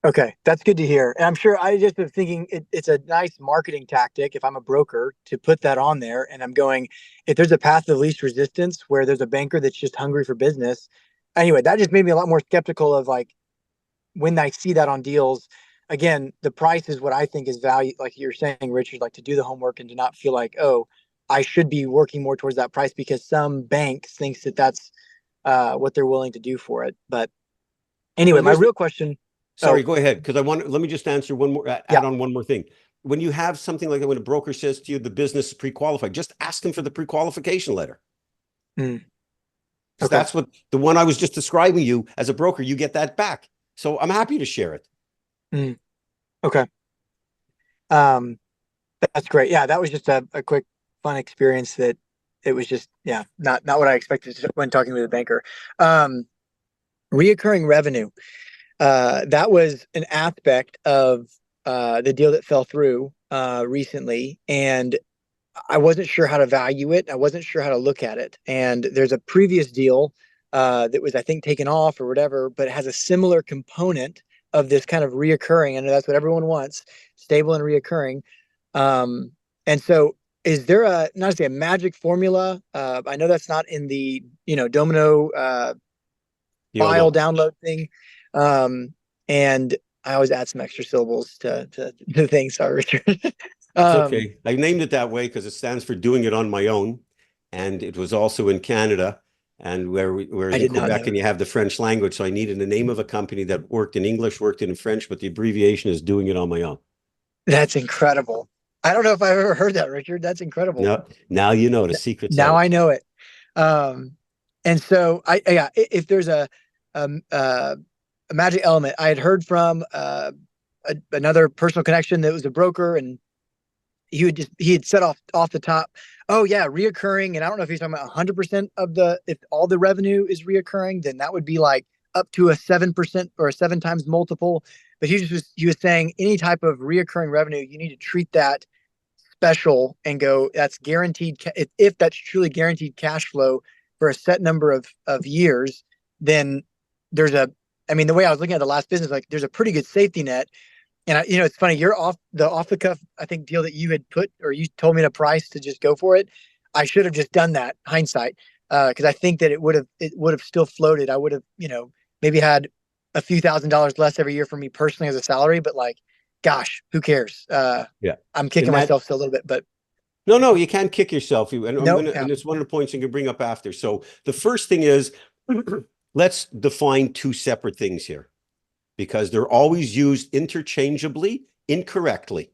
Okay, that's good to hear. And I'm sure I just been thinking it's a nice marketing tactic if I'm a broker to put that on there. And I'm going, if there's a path of least resistance where there's a banker that's just hungry for business. Anyway, that just made me a lot more skeptical of like when I see that on deals. Again, the price is what I think is value. Like you're saying, Richard, like to do the homework and to not feel like, oh, I should be working more towards that price because some bank thinks that that's what they're willing to do for it. But anyway, my real question. Sorry, go ahead. Because let me just answer one more, add on one more thing. When you have something like that, when a broker says to you, the business is pre-qualified, just ask them for the pre-qualification letter. Okay. That's what the one I was just describing you as a broker, you get that back. So I'm happy to share it. Okay. That's great. Yeah, that was just a quick fun experience that it was just, not what I expected when talking with a banker. Reoccurring revenue. That was an aspect of the deal that fell through recently, and I wasn't sure how to value it. I wasn't sure how to look at it. And there's a previous deal that was, I think, taken off or whatever, but it has a similar component of this kind of reoccurring. I know that's what everyone wants, stable and reoccurring. And so is there not to say a magic formula? I know that's not in the, Domino file download thing. And I always add some extra syllables to the thing. Sorry, Richard. It's okay. I named it that way because it stands for doing it on my own. And it was also in Canada and we're in Quebec and you have the French language. So I needed the name of a company that worked in English, worked in French, but the abbreviation is doing it on my own. That's incredible. I don't know if I've ever heard that, Richard. That's incredible. No, now you know the secret's Now out. I know it. And so if there's a magic element, I had heard from another personal connection that was a broker, and he had said off the top, oh yeah, reoccurring. And I don't know if he's talking about 100% if all the revenue is reoccurring, then that would be like up to a 7% or a 7 times multiple. But he was saying any type of reoccurring revenue, you need to treat that special and go, that's guaranteed. If that's truly guaranteed cash flow for a set number of years, then there's the way I was looking at the last business, like there's a pretty good safety net. And it's funny, you're off the cuff, I think, deal that you had put, or you told me the price to just go for it. I should have just done that, hindsight, because I think that it would have still floated. I would have, maybe had a few $1,000s less every year for me personally as a salary, but like, gosh, who cares? Yeah, I'm kicking myself still a little bit, but no, you can't kick yourself. And it's one of the points you can bring up after. So the first thing is, let's define two separate things here, because they're always used interchangeably, incorrectly.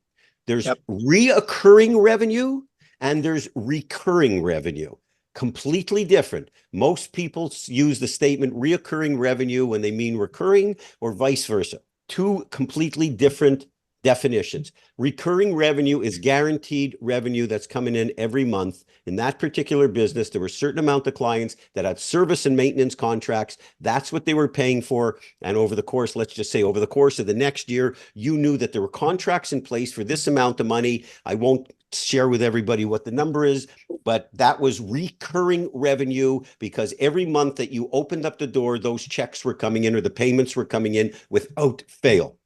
There's reoccurring revenue and there's recurring revenue. Completely different. Most people use the statement reoccurring revenue when they mean recurring, or vice versa. Two completely different definitions. Recurring revenue is guaranteed revenue that's coming in every month. In that particular business, there were a certain amount of clients that had service and maintenance contracts. That's what they were paying for. And over the course, let's just say over the course of the next year, you knew that there were contracts in place for this amount of money. I won't share with everybody what the number is, but that was recurring revenue, because every month that you opened up the door, those checks were coming in or the payments were coming in without fail.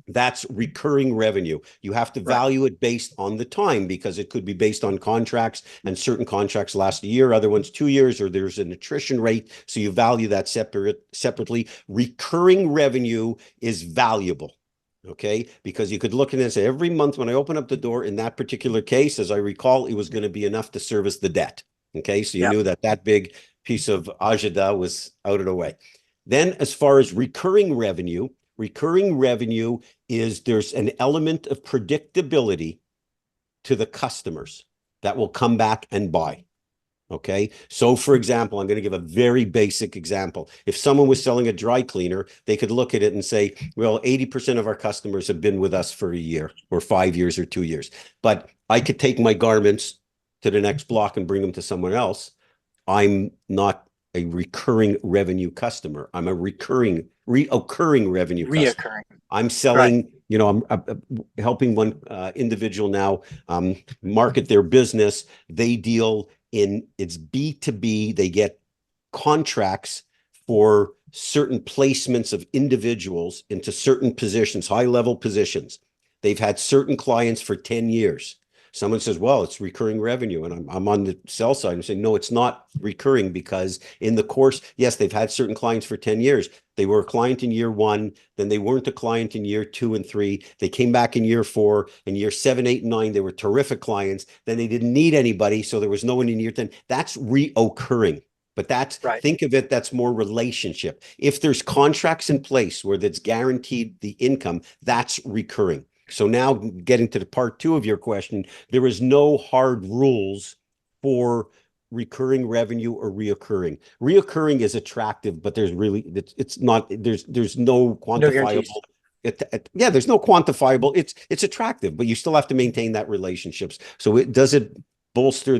That's recurring revenue. You have to value it based on the time, because it could be based on contracts, and certain contracts last a year, other ones 2 years, or there's an attrition rate. So you value that separately. Recurring revenue is valuable. Okay, because you could look at it and say, every month when I open up the door, in that particular case, as I recall, it was going to be enough to service the debt. Okay, so you knew that big piece of agenda was out of the way. Then as far as recurring revenue is there's an element of predictability to the customers that will come back and buy. Okay, so for example, I'm going to give a very basic example. If someone was selling a dry cleaner, they could look at it and say, well, 80% of our customers have been with us for a year or 5 years or 2 years. But I could take my garments to the next block and bring them to someone else. I'm not a recurring revenue customer. I'm a reoccurring revenue customer. I'm selling, I'm helping one individual now market their business. They deal it's B2B. They get contracts for certain placements of individuals into certain positions, high-level positions. They've had certain clients for 10 years. Someone says, well, it's recurring revenue. And I'm on the sell side and saying, no, it's not recurring, because in the course, yes, they've had certain clients for 10 years. They were a client in year 1, then they weren't a client in year 2 and 3. They came back in year 4, in year 7, 8, and 9, they were terrific clients. Then they didn't need anybody, so there was no one in year 10. That's reoccurring. But think of it, that's more relationship. If there's contracts in place where that's guaranteed the income, that's recurring. So now getting to the part 2 of your question, there is no hard rules for recurring revenue or reoccurring. Reoccurring is attractive, but there's no quantifiable. There's no quantifiable. It's attractive, but you still have to maintain that relationships. So does it bolster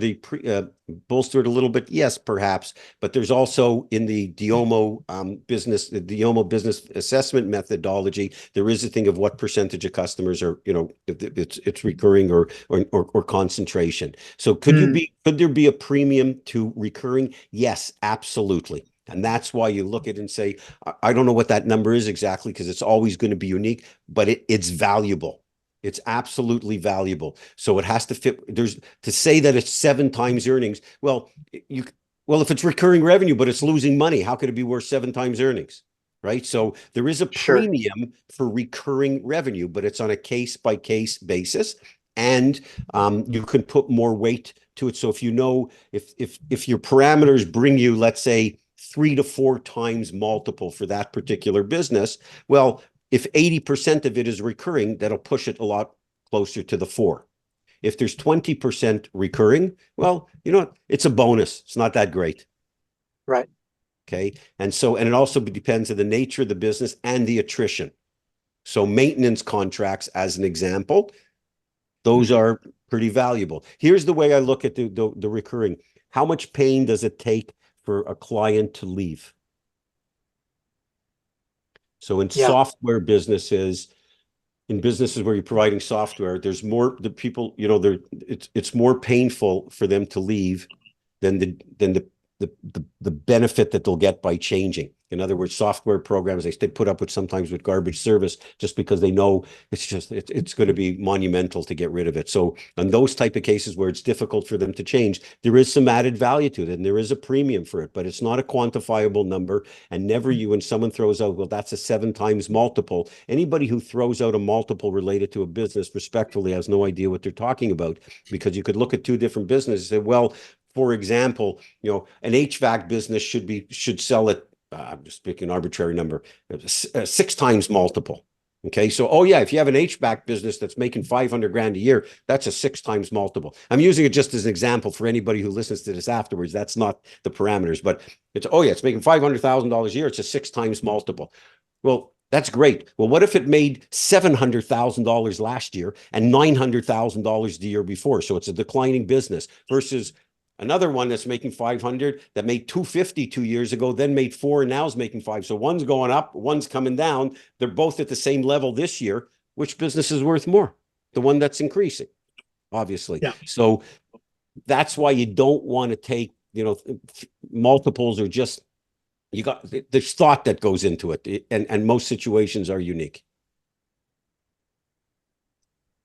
bolster it a little bit? Yes, perhaps. But there's also in the DOMO business assessment methodology, there is a thing of what percentage of customers are, if it's recurring or concentration. So could there be a premium to recurring? Yes, absolutely. And that's why you look at it and say, I don't know what that number is exactly, because it's always going to be unique, but it's valuable. It's absolutely valuable. So it has to fit. There's to say that it's 7 times earnings. Well, if it's recurring revenue, but it's losing money, how could it be worth 7 times earnings? Right. So there is a Sure. premium for recurring revenue, but it's on a case by case basis. And you can put more weight to it. So if you know, if your parameters bring you, let's say, 3 to 4 times multiple for that particular business, well, if 80% of it is recurring, that'll push it a lot closer to the 4. If there's 20% recurring, well, you know what? It's a bonus. It's not that great. Right. Okay. And it also depends on the nature of the business and the attrition. So maintenance contracts, as an example, those are pretty valuable. Here's the way I look at the recurring. How much pain does it take for a client to leave? So in software businesses, in businesses where you're providing software, there's more the people, it's more painful for them to leave than the benefit that they'll get by changing. In other words, software programs, they put up with sometimes with garbage service just because they know it's going to be monumental to get rid of it. So on those type of cases where it's difficult for them to change, there is some added value to it and there is a premium for it, but it's not a quantifiable number. And never when someone throws out, well, that's a 7 times multiple. Anybody who throws out a multiple related to a business respectfully has no idea what they're talking about, because you could look at 2 different businesses and say, well, for example, an HVAC business should sell it. I'm just picking an arbitrary number, 6 times multiple. Okay. So, if you have an HVAC business that's making $500,000 a year, that's a 6 times multiple. I'm using it just as an example for anybody who listens to this afterwards. That's not the parameters, but it's making $500,000 a year. It's a 6 times multiple. Well, that's great. Well, what if it made $700,000 last year and $900,000 the year before? So it's a declining business versus another one that's making 500 that made 250 2 years ago, then made 4 and now is making 5. So one's going up, one's coming down. They're both at the same level this year. Which business is worth more? The one that's increasing, obviously. Yeah. So that's why you don't want to take, multiples are just, there's thought that goes into it. And most situations are unique.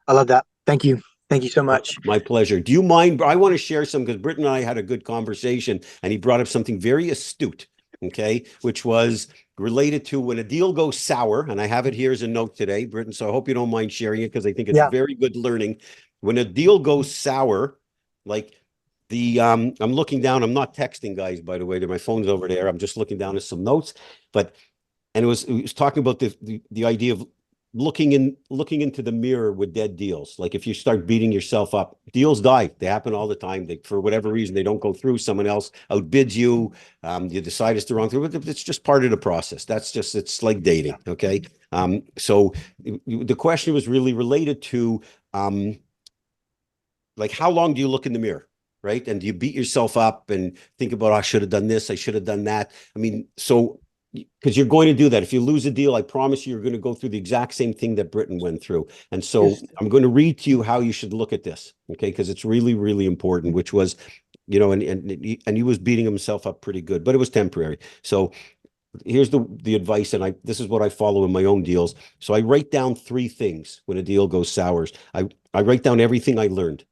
I love that. Thank you. Thank you so much. My pleasure. Do you mind? I want to share some, because Britton and I had a good conversation and he brought up something very astute, okay, which was related to when a deal goes sour. And I have it here as a note today, Britton, so I hope you don't mind sharing it because I think it's very good learning. When a deal goes sour, like I'm looking down, I'm not texting, guys, by the way, my phone's over there. I'm just looking down at some notes, and it was talking about the idea of looking into the mirror with dead deals. Like if you start beating yourself up, deals die. They happen all the time. For whatever reason, they don't go through. Someone else outbids you. You decide it's the wrong thing. It's just part of the process. It's like dating. Okay. So the question was really related to, like, how long do you look in the mirror? Right. And do you beat yourself up and think about, I should have done this, I should have done that. I mean, so because you're going to do that. If you lose a deal, I promise you're going to go through the exact same thing that Britton went through. And so I'm going to read to you how you should look at this. Okay. Because it's really, really important, which was, and he was beating himself up pretty good, but it was temporary. So here's the advice. And this is what I follow in my own deals. So I write down 3 things when a deal goes sour. I write down everything I learned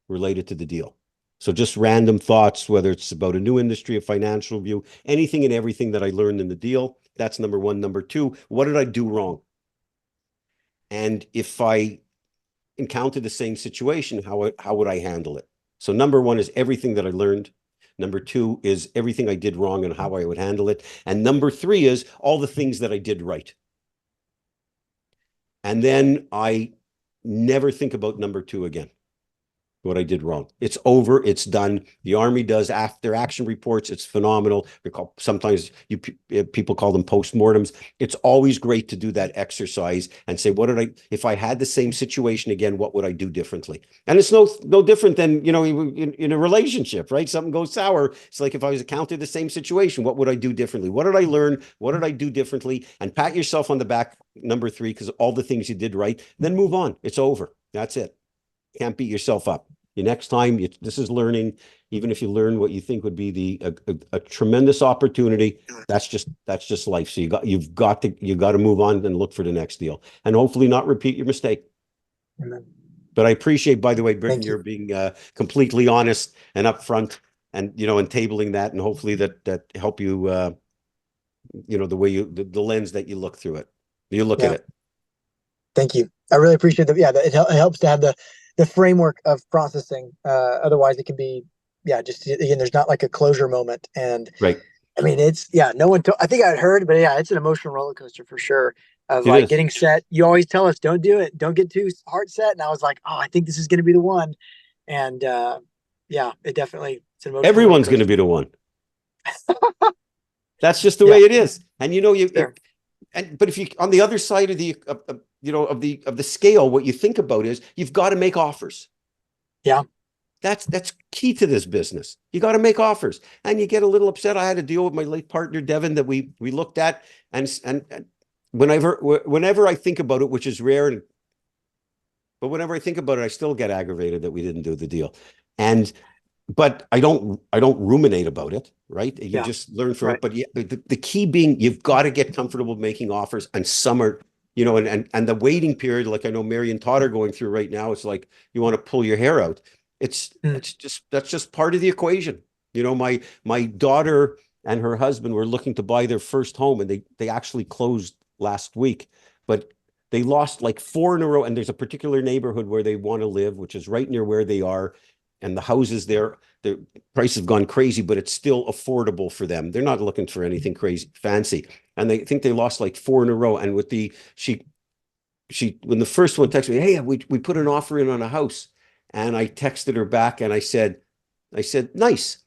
related to the deal. So just random thoughts, whether it's about a new industry, a financial review, anything and everything that I learned in the deal. That's number 1. Number 2, what did I do wrong? And if I encountered the same situation, how would I handle it? So number 1 is everything that I learned. Number 2 is everything I did wrong and how I would handle it. And number 3 is all the things that I did right. And then I never think about number 2 again. What I did wrong. It's over. It's done. The Army does after action reports. It's phenomenal. Sometimes people call them postmortems. It's always great to do that exercise and say, if I had the same situation again, what would I do differently? And it's no different than, in a relationship, right? Something goes sour. It's like, if I was encountered the same situation, what would I do differently? What did I learn? What did I do differently? And pat yourself on the back, number 3, because all the things you did right, then move on. It's over. That's it. Can't beat yourself up. Next time, this is learning. even if you learn what you think would be a tremendous opportunity, that's just life. So you've got to move on and look for the next deal, and hopefully not repeat your mistake. Amen. But I appreciate, by the way, Britton, Thank you. you're being completely honest and upfront, and and tabling that, and hopefully that help you, the way the lens that you look through it, you look at Yeah. it. Thank you. I really appreciate that. Yeah, it helps to have the framework of processing. Otherwise, it can be, just again, there's not like a closure moment. And Right. I mean, no one. I think I'd heard, but yeah, it's an emotional roller coaster for sure. Of It like is. getting set. You always tell us, don't do it, don't get too hard set. And I was like, oh, I think this is going to be the one. And it definitely, it's an emotional. Everyone's going to be the one. That's just the way it is. And Sure. but if you, on the other side of the scale, what you think about is you've got to make offers. Yeah. That's key to this business. You got to make offers, and you get a little upset. I had a deal with my late partner Devin that we looked at, and whenever I think about it, which is rare, but whenever I think about it, I still get aggravated that we didn't do the deal. But I don't ruminate about it, right? You just learn from it. But the key being, you've got to get comfortable making offers, and some are, and the waiting period, like I know Mary and Todd are going through right now, it's like you want to pull your hair out. That's just part of the equation. My daughter and her husband were looking to buy their first home, and they actually closed last week, but they lost like 4 in a row. And there's a particular neighborhood where they want to live, which is right near where they are. And the houses there, the price have gone crazy, but it's still affordable for them. They're not looking for anything crazy fancy. And they think they lost like 4 in a row. And with when the first one texted me, hey, we put an offer in on a house. And I texted her back and I said, nice.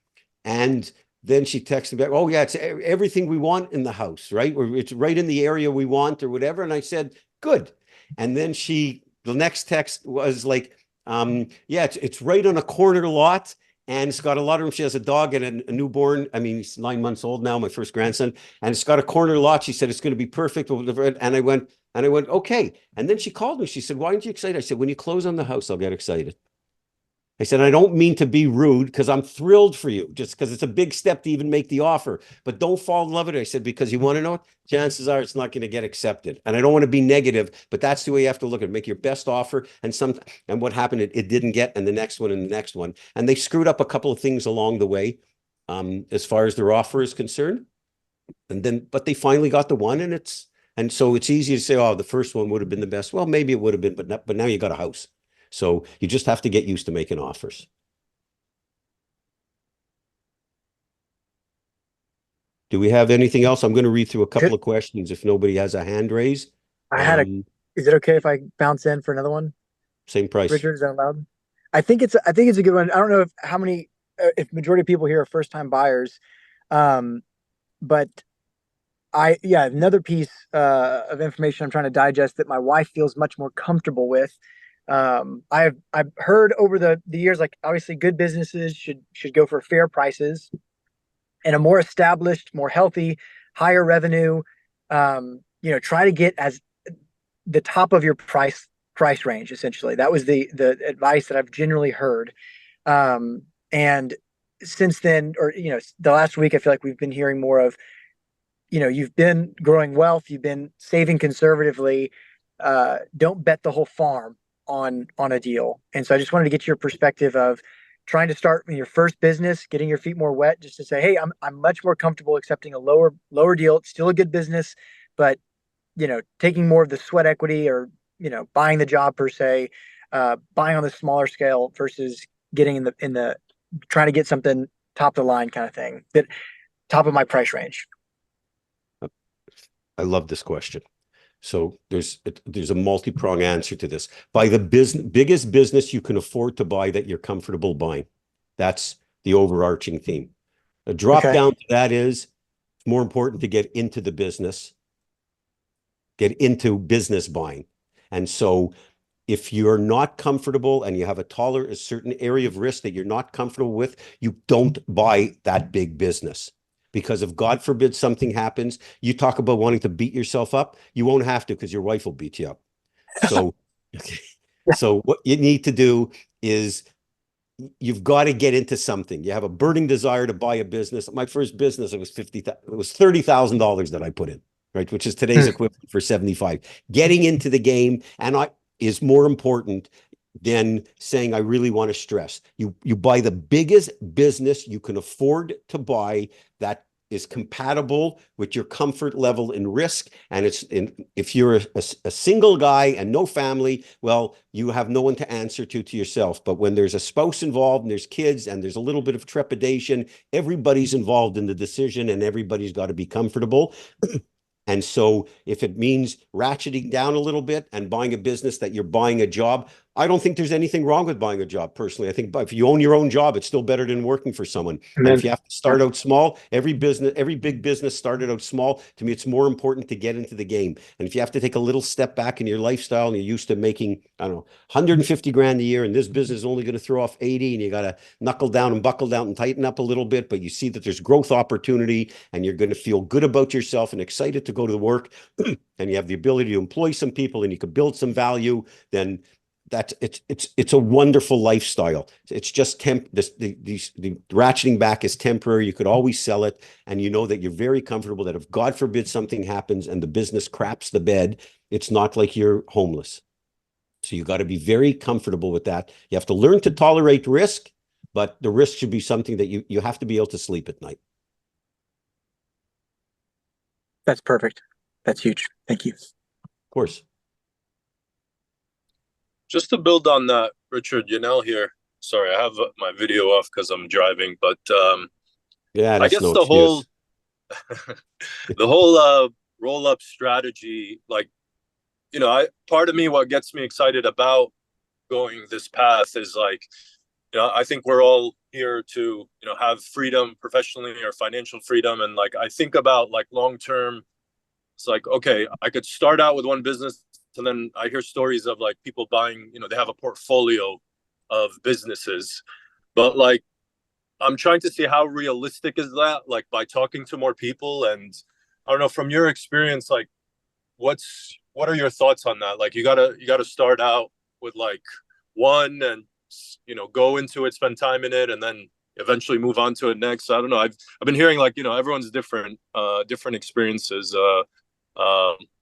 And then she texted back, oh yeah, it's everything we want in the house, right? Or it's right in the area we want or whatever. And I said, good. And then the next text was like, yeah, it's right on a corner lot, and it's got a lot of room. She has a dog and a newborn. I mean, he's 9 months old now, my first grandson, and it's got a corner lot. She said it's going to be perfect. And I went, okay. And then she called me. She said, why aren't you excited? I said, when you close on the house, I'll get excited. I said, I don't mean to be rude, because I'm thrilled for you, just because it's a big step to even make the offer, but don't fall in love with it. I said, because you want to know, chances are it's not going to get accepted. And I don't want to be negative, but that's the way you have to look at it. Make your best offer. And what happened, it didn't get, and the next one and the next one. And they screwed up a couple of things along the way, as far as their offer is concerned. But they finally got the one, and so it's easy to say, oh, the first one would have been the best. Well, maybe it would have been, but now you got a house. So you just have to get used to making offers. Do we have anything else? I'm going to read through a couple of questions if nobody has a hand raised. Is it okay if I bounce in for another one? Same price. Richard, is that allowed? I think it's a good one. I don't know if majority of people here are first time buyers. But another piece of information I'm trying to digest that my wife feels much more comfortable with. I've heard over the years, like obviously good businesses should go for fair prices, and a more established, more healthy, higher revenue, try to get as the top of your price range. Essentially, that was the advice that I've generally heard. And since then, or the last week, I feel like we've been hearing more of, you've been growing wealth, you've been saving conservatively. Don't bet the whole farm on a deal. And so I just wanted to get your perspective of trying to start your first business, getting your feet more wet, just to say, hey, I'm much more comfortable accepting a lower deal. It's still a good business, but taking more of the sweat equity, or buying the job per se, buying on the smaller scale versus getting in the trying to get something top of the line kind of thing, that top of my price range. I love this question. So there's a multi-prong answer to this. Buy the biggest business you can afford to buy that you're comfortable buying. That's the overarching theme. A drop down to that is, it's more important to get into the business, get into business buying. And so if you're not comfortable and you have a certain area of risk that you're not comfortable with, you don't buy that big business. Because if God forbid something happens, you talk about wanting to beat yourself up, you won't have to, because your wife will beat you up. So, so what you need to do is you've got to get into something. You have a burning desire to buy a business. My first business, it was $30,000 that I put in, right? Which is today's equivalent for 75. Getting into the game is more important than saying, I really want to stress. You buy the biggest business you can afford to buy that is compatible with your comfort level in risk. And if you're a single guy and no family, well, you have no one to answer to yourself. But when there's a spouse involved and there's kids and there's a little bit of trepidation, everybody's involved in the decision and everybody's got to be comfortable. And so if it means ratcheting down a little bit and buying a business that you're buying a job, I don't think there's anything wrong with buying a job personally. I think if you own your own job, it's still better than working for someone. And if you have to start out small, every big business started out small. To me, it's more important to get into the game. And if you have to take a little step back in your lifestyle and you're used to making, I don't know, 150 grand a year, and this business is only going to throw off 80, and you got to knuckle down and buckle down and tighten up a little bit, but you see that there's growth opportunity and you're going to feel good about yourself and excited to go to the work and you have the ability to employ some people and you can build some value, then it's a wonderful lifestyle. It's just the ratcheting back is temporary. You could always sell it, and you know that you're very comfortable that if God forbid something happens and the business craps the bed, it's not like you're homeless. So you got to be very comfortable with that. You have to learn to tolerate risk, but the risk should be something that you have to be able to sleep at night. That's perfect. That's huge. Thank you. Of course. Just to build on that, Richard, Yanel here. Sorry, I have my video off because I'm driving, but yeah, I guess no the excuse. whole roll-up strategy, like, part of me, what gets me excited about going this path is like, I think we're all here to, have freedom professionally or financial freedom. And like, I think about like long-term, it's like, okay, I could start out with one business and then I hear stories of like people buying, they have a portfolio of businesses, but like, I'm trying to see how realistic is that, like by talking to more people. And I don't know, from your experience, like what are your thoughts on that? Like you gotta start out with like one and, go into it, spend time in it, and then eventually move on to it next. I don't know. I've been hearing like, everyone's different experiences,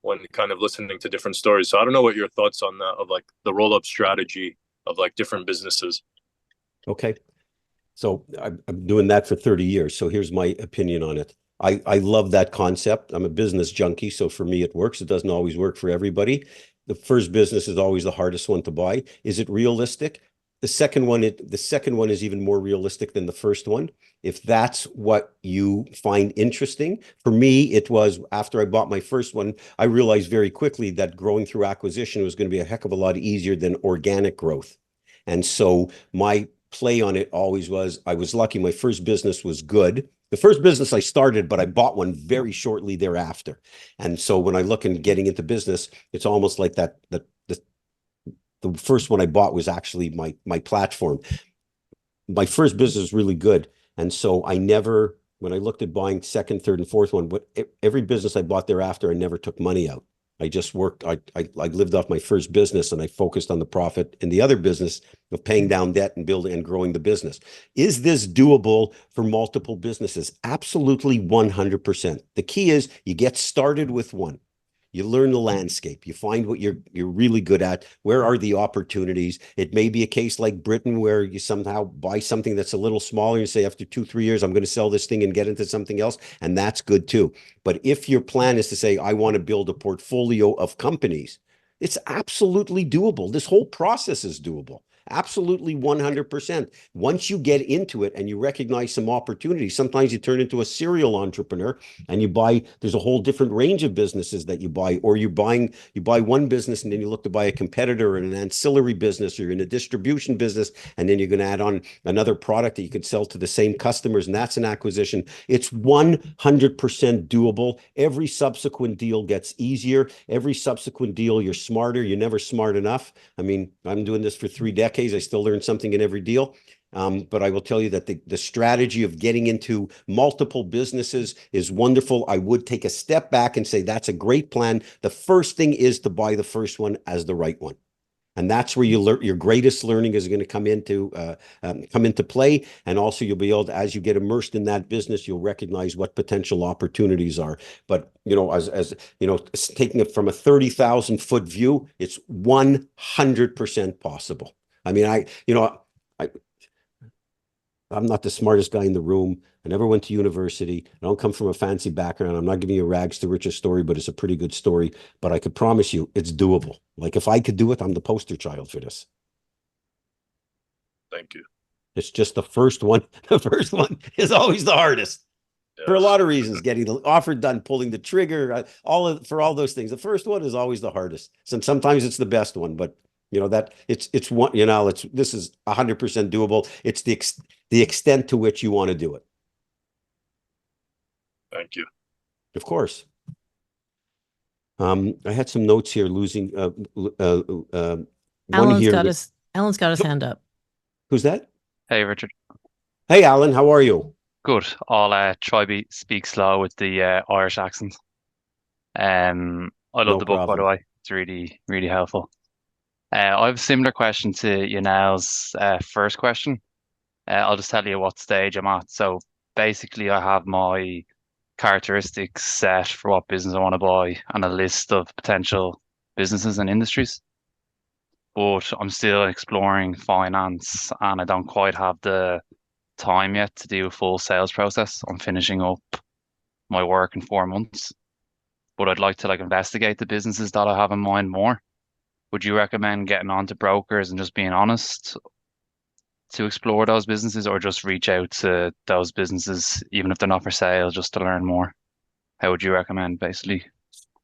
when kind of listening to different stories. So I don't know what your thoughts on that, of like the roll-up strategy of like different businesses. Okay. So I'm doing that for 30 years. So here's my opinion on it. I love that concept. I'm a business junkie. So for me, it works. It doesn't always work for everybody. The first business is always the hardest one to buy. Is it realistic? The second one is even more realistic than the first one. If that's what you find interesting. For me, it was after I bought my first one, I realized very quickly that growing through acquisition was going to be a heck of a lot easier than organic growth. And so my play on it always was, I was lucky. My first business was good. The first business I started, but I bought one very shortly thereafter. And so when I look in getting into business, it's almost like the first one I bought was actually my platform. My first business was really good. And so when I looked at buying second, third, and fourth one, every business I bought thereafter, I never took money out. I just worked, I lived off my first business and I focused on the profit in the other business of paying down debt and building and growing the business. Is this doable for multiple businesses? Absolutely 100%. The key is you get started with one. You learn the landscape. You find what you're really good at. Where are the opportunities? It may be a case like Britain where you somehow buy something that's a little smaller and say, after 2-3 years, I'm going to sell this thing and get into something else. And that's good too. But if your plan is to say, I want to build a portfolio of companies, it's absolutely doable. This whole process is doable. Absolutely 100%. Once you get into it and you recognize some opportunities, sometimes you turn into a serial entrepreneur and there's a whole different range of businesses that you buy, or you buy one business and then you look to buy a competitor in an ancillary business, or you're in a distribution business, and then you're going to add on another product that you could sell to the same customers, and that's an acquisition. It's 100% doable. Every subsequent deal gets easier. Every subsequent deal, you're smarter. You're never smart enough. I mean, I'm doing this for 3 decades. I still learn something in every deal. But I will tell you that the strategy of getting into multiple businesses is wonderful. I would take a step back and say that's a great plan. The first thing is to buy the first one as the right one. And that's where you learn your greatest learning is going to come into play. And also you'll be able to, as you get immersed in that business, you'll recognize what potential opportunities are. But, you know, as you know, taking it from a 30,000-foot view, it's 100% possible. I mean, I'm not the smartest guy in the room. I never went to university. I don't come from a fancy background. I'm not giving you a rags to riches story, but it's a pretty good story. But I could promise you it's doable. Like if I could do it, I'm the poster child for this. Thank you. It's just the first one. The first one is always the hardest for a Yes. lot of reasons. Getting the offer done, pulling the trigger, for all those things. The first one is always the hardest. And sometimes it's the best one, but you know that it's one, you know, this is 100% doable. It's the extent to which you want to do it. Thank you. Of course. I had some notes here losing one Alan's here. got his hand up. Who's that? Hey, Richard. Hey, Alan, how are you? Good. I'll try speak slow with the Irish accent. I love No the book, by the problem. way. It's really, really helpful. I have a similar question to Yanel's first question. I'll just tell you what stage I'm at. So basically, I have my characteristics set for what business I want to buy and a list of potential businesses and industries. But I'm still exploring finance and I don't quite have the time yet to do a full sales process. I'm finishing up my work in 4 months, but I'd like to like investigate the businesses that I have in mind more. Would you recommend getting on to brokers and just being honest to explore those businesses, or just reach out to those businesses even if they're not for sale just to learn more? How would you recommend basically?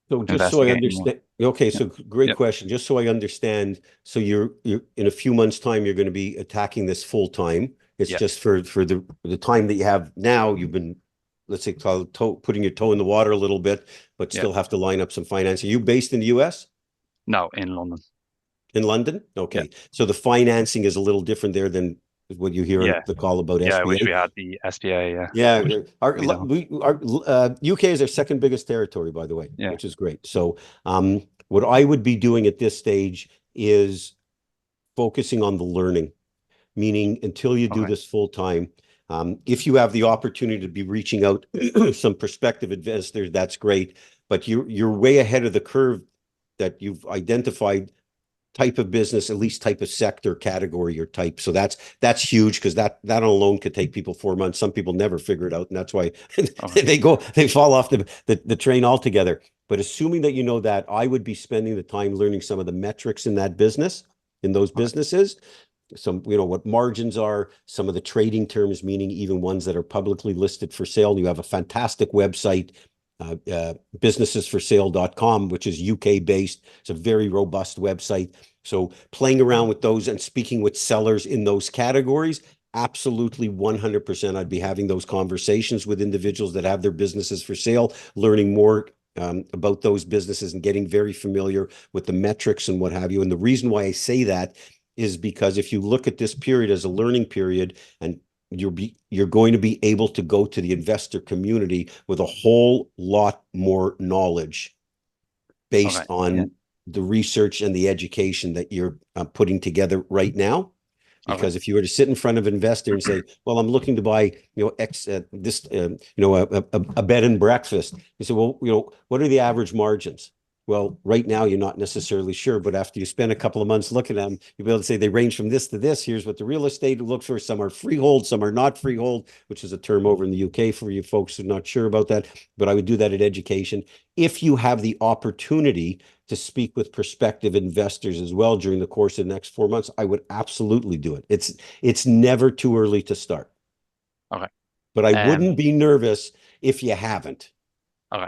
So just so I Investigating more. understand, okay, so great Yep. question. Just so I understand, so you're in a few months' time, you're going to be attacking this full time. It's Yeah. just for the time that you have now, you've been, let's say, putting your toe in the water a little bit, but Yeah. still have to line up some financing. Are you based in the US? No, in London. In London? Okay. So the financing is a little different there than what you hear on Yeah. the call about Yeah, I wish SBA. we had the SBA. Yeah. Yeah, We don't. our UK is our second biggest territory, by the way, Yeah. which is great. So, what I would be doing at this stage is focusing on the learning, meaning until you do Okay. this full time. If you have the opportunity to be reaching out some prospective investors, that's great. But you're way ahead of the curve that you've identified type of business, at least type of sector, category, or type. So that's huge because that alone could take people 4 months. Some people never figure it out, and that's why Okay. they fall off the train altogether. But assuming that you know that, I would be spending the time learning some of the metrics in that business, in those businesses. Some, you know, what margins are, some of the trading terms, meaning even ones that are publicly listed for sale. You have a fantastic website, businessesforsale.com, which is UK based. It's a very robust website. So playing around with those and speaking with sellers in those categories, absolutely 100%. I'd be having those conversations with individuals that have their businesses for sale, learning more about those businesses and getting very familiar with the metrics and what have you. And the reason why I say that is because if you look at this period as a learning period, and you're going to be able to go to the investor community with a whole lot more knowledge based Okay. on Yeah. the research and the education that you're putting together right now. Because Okay. if you were to sit in front of an investor and say, well, I'm looking to buy, you know, a bed and breakfast. You say, well, you know, what are the average margins? Well, right now, you're not necessarily sure, but after you spend a couple of months looking at them, you'll be able to say they range from this to this. Here's what the real estate looks for. Some are freehold, some are not freehold, which is a term over in the UK for you folks who are not sure about that. But I would do that at education. If you have the opportunity to speak with prospective investors as well during the course of the next 4 months, I would absolutely do it. It's never too early to start. Okay. But I wouldn't be nervous if you haven't. Okay.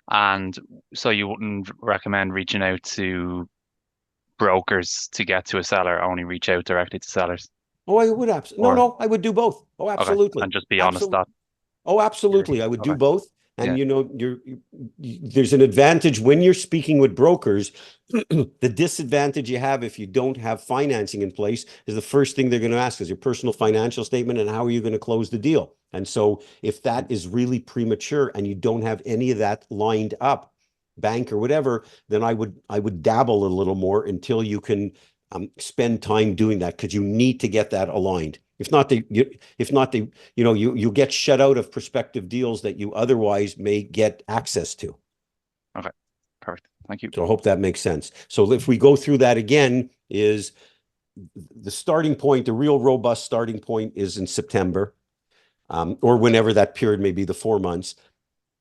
And so you wouldn't recommend reaching out to brokers to get to a seller, only reach out directly to sellers? Oh, I would absolutely. Or No, I would do both. Oh, okay, absolutely. and just be honest that Oh, absolutely. I would do okay. both. And Yeah. you know, there's an advantage when you're speaking with brokers. The disadvantage you have if you don't have financing in place is the first thing they're going to ask is your personal financial statement and how are you going to close the deal? And so if that is really premature and you don't have any of that lined up, bank or whatever, then I would dabble a little more until you can spend time doing that, because you need to get that aligned. If not, you get shut out of prospective deals that you otherwise may get access to. Okay, perfect. Thank you. So I hope that makes sense. So if we go through that again, is the starting point, the real robust starting point is in September, or whenever that period may be, the 4 months.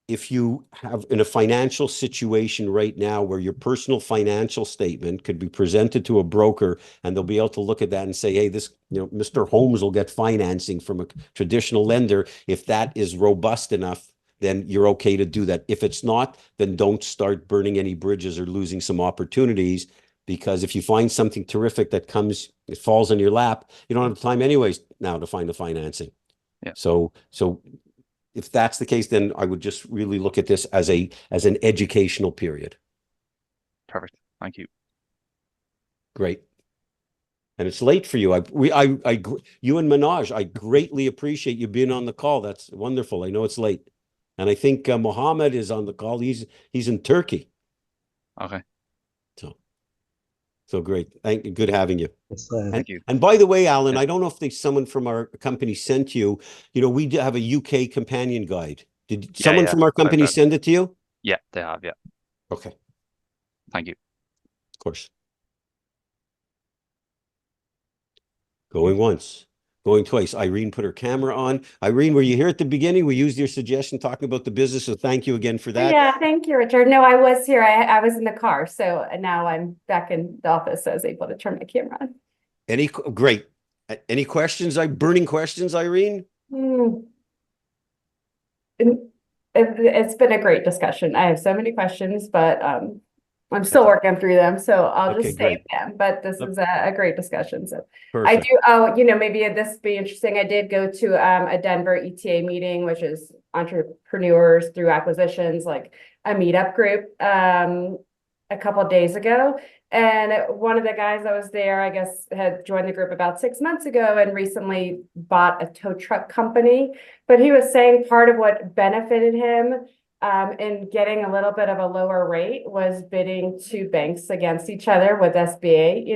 If you have in a financial situation right now where your personal financial statement could be presented to a broker and they'll be able to look at that and say, hey, this, Mr. Holmes will get financing from a traditional lender. If that is robust enough, then you're okay to do that. If it's not, then don't start burning any bridges or losing some opportunities, because if you find something terrific that comes, it falls in your lap, you don't have time anyways now to find the financing. Yeah. So if that's the case, then I would just really look at this as an educational period. Perfect. Thank you. Great. And it's late for you. You and Manoj, I greatly appreciate you being on the call. That's wonderful. I know it's late. And I think Mohammed is on the call. He's in Turkey. Okay. So great. Good having you. Thank you. And by the way, Alan, Yeah. I don't know if someone from our company sent you, we do have a UK companion guide. Did someone from our company I've read. send it to you? Yeah, they have. Yeah. Okay. Thank you. Of course. Going once, going twice. Irene put her camera on. Irene, were you here at the beginning? We used your suggestion talking about the business, so thank you again for that. Yeah, thank you, Richard. No, I was here. I was in the car, so now I'm back in the office, so I was able to turn my camera on. Great. Any questions? Burning questions, Irene? It's been a great discussion. I have so many questions, but I'm still working through them, so I'll just save them. But this is a great discussion. So Perfect. I do, maybe this be interesting. I did go to a Denver ETA meeting, which is entrepreneurs through acquisitions, like a meetup group, a couple of days ago. And one of the guys that was there, I guess, had joined the group about 6 months ago and recently bought a tow truck company. But he was saying part of what benefited him in getting a little bit of a lower rate was bidding two banks against each other with SBA,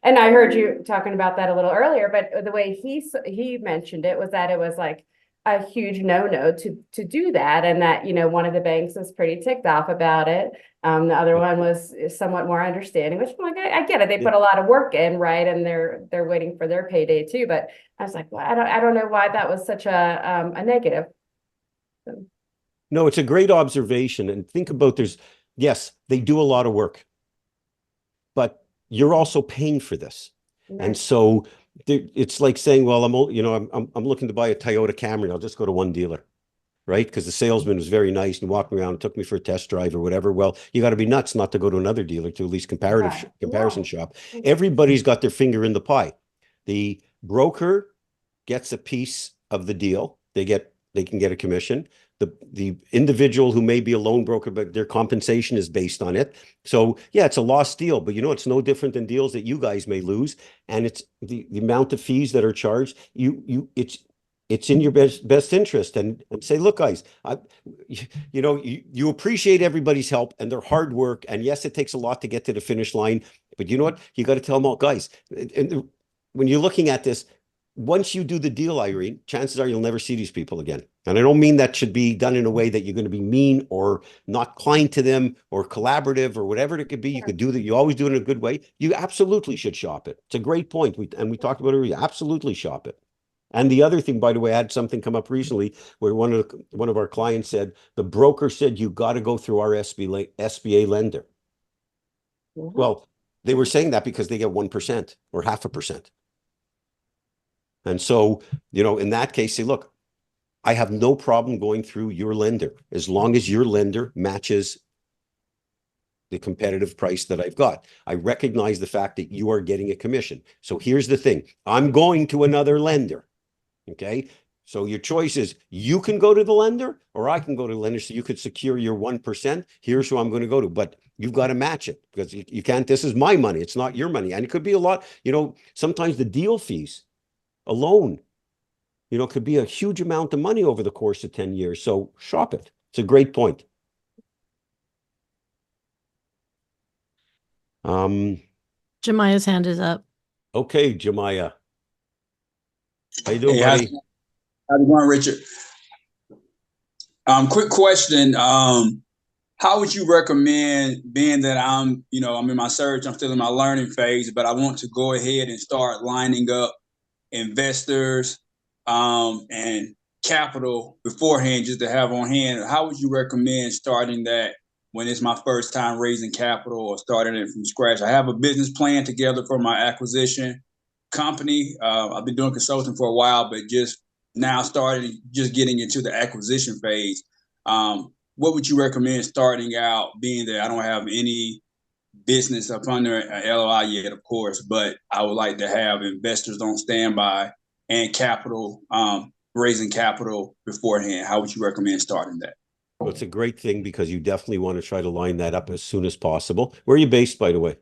And I heard you talking about that a little earlier, but the way he mentioned it was that it was like a huge no-no to do that, and that one of the banks was pretty ticked off about it. The other one was somewhat more understanding, which I'm like, I get it. They put a lot of work in, right? And they're waiting for their payday too. But I was like, well, I don't know why that was such a negative. So. No, it's a great observation. And think about yes, they do a lot of work, but you're also paying for this. Right. And so it's like saying, well, I'm looking to buy a Toyota Camry. I'll just go to one dealer, right? Because the salesman was very nice and walked me around and took me for a test drive or whatever. Well, you got to be nuts not to go to another dealer, to at least comparison shop. Everybody's got their finger in the pie. The broker gets a piece of the deal. They can get a commission. The individual who may be a loan broker, but their compensation is based on it. So yeah, it's a lost deal, but it's no different than deals that you guys may lose. And it's the amount of fees that are charged. It's in your best interest, and say, look, guys, you appreciate everybody's help and their hard work. And yes, it takes a lot to get to the finish line, but you know what? You got to tell them all, guys, and when you're looking at this, once you do the deal, Irene, chances are you'll never see these people again. And I don't mean that should be done in a way that you're going to be mean or not kind to them or collaborative or whatever it could be. You could do that. You always do it in a good way. You absolutely should shop it. It's a great point. We talked about it earlier. Absolutely shop it. And the other thing, by the way, I had something come up recently where one of our clients said, the broker said, you got to go through our SBA lender. Mm-hmm. Well, they were saying that because they get 1% or 0.5%. And so, in that case, say, look, I have no problem going through your lender as long as your lender matches the competitive price that I've got. I recognize the fact that you are getting a commission. So here's the thing. I'm going to another lender. Okay. So your choice is you can go to the lender or I can go to the lender so you could secure your 1%. Here's who I'm going to go to. But you've got to match it because you can't. This is my money. It's not your money. And it could be a lot. Sometimes the deal fees alone, could be a huge amount of money over the course of 10 years. So shop it. It's a great point. Jemiah's hand is up. Okay, Jemiah. How you doing, Hey, buddy? how's it going, Richard? Quick question. How would you recommend, being that I'm in my search, I'm still in my learning phase, but I want to go ahead and start lining up investors and capital beforehand just to have on hand? How would you recommend starting that when it's my first time raising capital or starting it from scratch? I have a business plan together for my acquisition company. I've been doing consulting for a while, but just now just getting into the acquisition phase. What would you recommend starting out, being that I don't have any business up under an LOI yet, of course, but I would like to have investors on standby and capital, raising capital beforehand? How would you recommend starting that? Well, it's a great thing because you definitely want to try to line that up as soon as possible. Where are you based, by the way?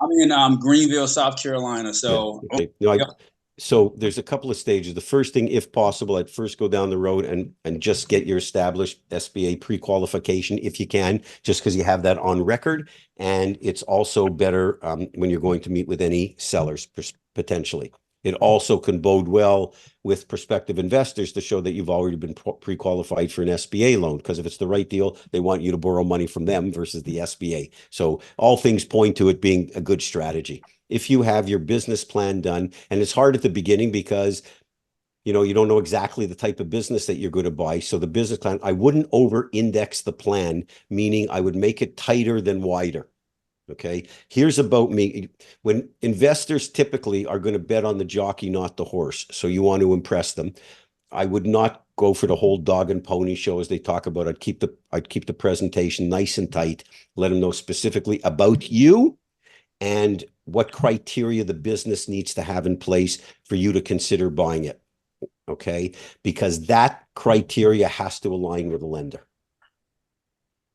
I'm in Greenville, South Carolina. So, yeah. Okay. No, so there's a couple of stages. The first thing, if possible, I'd first go down the road and just get your established SBA pre-qualification if you can, just because you have that on record. And it's also better when you're going to meet with any sellers potentially. It also can bode well with prospective investors to show that you've already been pre-qualified for an SBA loan, because if it's the right deal, they want you to borrow money from them versus the SBA. So all things point to it being a good strategy. If you have your business plan done, and it's hard at the beginning because you don't know exactly the type of business that you're going to buy. So the business plan, I wouldn't over-index the plan, meaning I would make it tighter than wider. Okay, here's about me. When investors typically are going to bet on the jockey, not the horse, so you want to impress them, I would not go for the whole dog and pony show as they talk about. I'd keep the presentation nice and tight, let them know specifically about you and what criteria the business needs to have in place for you to consider buying it. Okay, because that criteria has to align with the lender.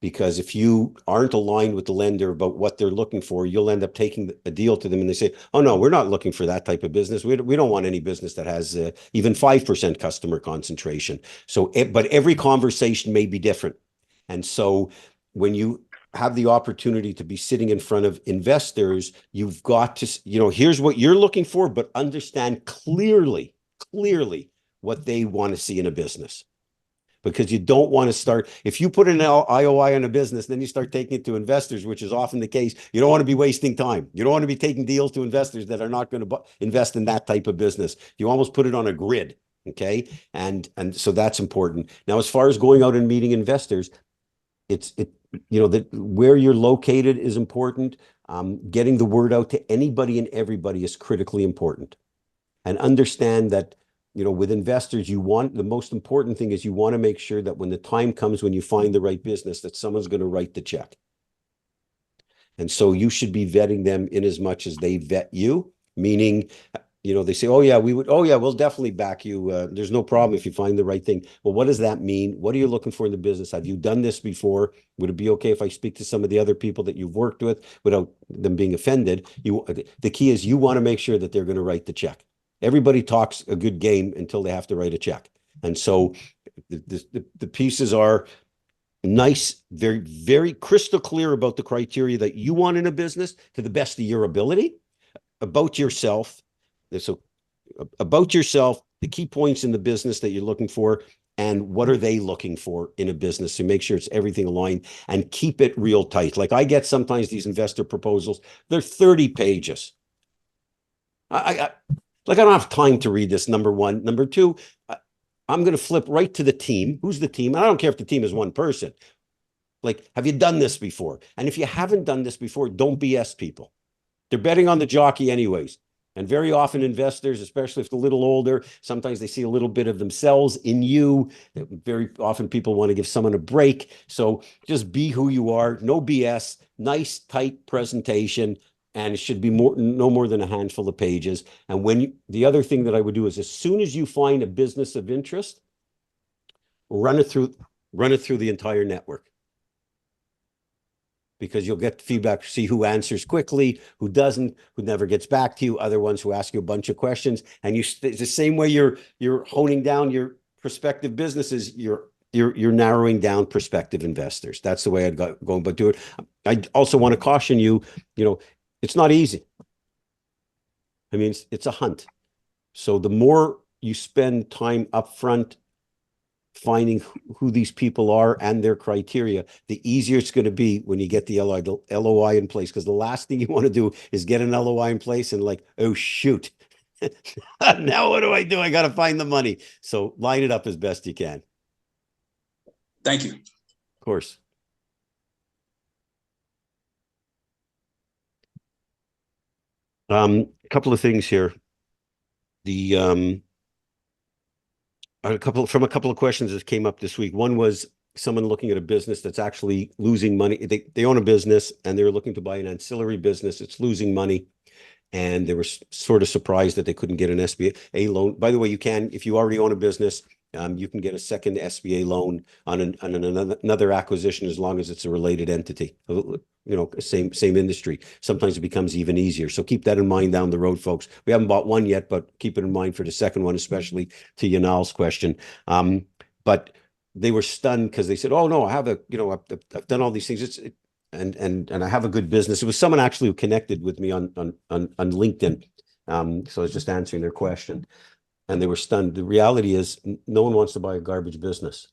Because if you aren't aligned with the lender about what they're looking for, you'll end up taking a deal to them and they say, oh, no, we're not looking for that type of business. We don't want any business that has even 5% customer concentration. So, but every conversation may be different. And so when you have the opportunity to be sitting in front of investors, you've got to, here's what you're looking for, but understand clearly what they want to see in a business. Because you don't want to start, if you put an IOI on a business, then you start taking it to investors, which is often the case. You don't want to be wasting time. You don't want to be taking deals to investors that are not going to invest in that type of business. You almost put it on a grid, okay? And so that's important. Now, as far as going out and meeting investors, that where you're located is important. Getting the word out to anybody and everybody is critically important. And understand that with investors, the most important thing is you want to make sure that when the time comes, when you find the right business, that someone's going to write the check. And so you should be vetting them in as much as they vet you, meaning, they say, oh yeah, we'll definitely back you. There's no problem if you find the right thing. Well, what does that mean? What are you looking for in the business? Have you done this before? Would it be okay if I speak to some of the other people that you've worked with without them being offended? The key is you want to make sure that they're going to write the check. Everybody talks a good game until they have to write a check. And so the pieces are nice, very, very crystal clear about the criteria that you want in a business to the best of your ability, about yourself. So about yourself, the key points in the business that you're looking for, and what are they looking for in a business to make sure it's everything aligned, and keep it real tight. Like I get sometimes these investor proposals, they're 30 pages. I don't have time to read this, number one. Number two, I'm going to flip right to the team. Who's the team? I don't care if the team is one person. Like, have you done this before? And if you haven't done this before, don't BS people. They're betting on the jockey anyways. And very often investors, especially if they're a little older, sometimes they see a little bit of themselves in you. Very often people want to give someone a break. So just be who you are. No BS. Nice, tight presentation. And it should be no more than a handful of pages. And the other thing that I would do is, as soon as you find a business of interest, run it through the entire network. Because you'll get feedback, see who answers quickly, who doesn't, who never gets back to you, other ones who ask you a bunch of questions. And it's the same way you're honing down your prospective businesses, you're narrowing down prospective investors. That's the way I'd go about doing it. I also want to caution you, it's not easy. I mean, it's a hunt. So the more you spend time upfront finding who these people are and their criteria, the easier it's going to be when you get the LOI in place. Because the last thing you want to do is get an LOI in place and like, oh, shoot. Now what do? I got to find the money. So line it up as best you can. Thank you. Of course. A couple of things here. The a couple of questions that came up this week. One was someone looking at a business that's actually losing money. They own a business and they're looking to buy an ancillary business. It's losing money. And they were sort of surprised that they couldn't get an SBA loan. By the way, you can, if you already own a business, you can get a second SBA loan on another acquisition as long as it's a related entity. You know, same industry. Sometimes it becomes even easier. So keep that in mind down the road, folks. We haven't bought one yet, but keep it in mind for the second one, especially to Yanal's question. But they were stunned because they said, "Oh no, I have I've done all these things. And I have a good business." It was someone actually who connected with me on LinkedIn. So I was just answering their question, and they were stunned. The reality is, no one wants to buy a garbage business.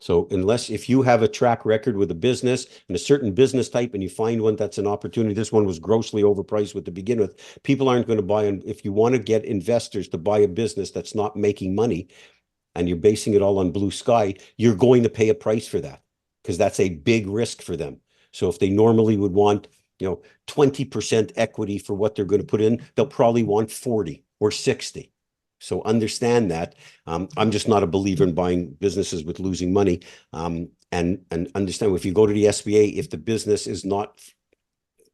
So if you have a track record with a business and a certain business type, and you find one that's an opportunity, this one was grossly overpriced to begin with. People aren't going to buy. And if you want to get investors to buy a business that's not making money, and you're basing it all on blue sky, you're going to pay a price for that, because that's a big risk for them. So if they normally would want, 20% equity for what they're going to put in, they'll probably want 40 or 60. So understand that. I'm just not a believer in buying businesses with losing money. And understand, if you go to the SBA, if the business is not,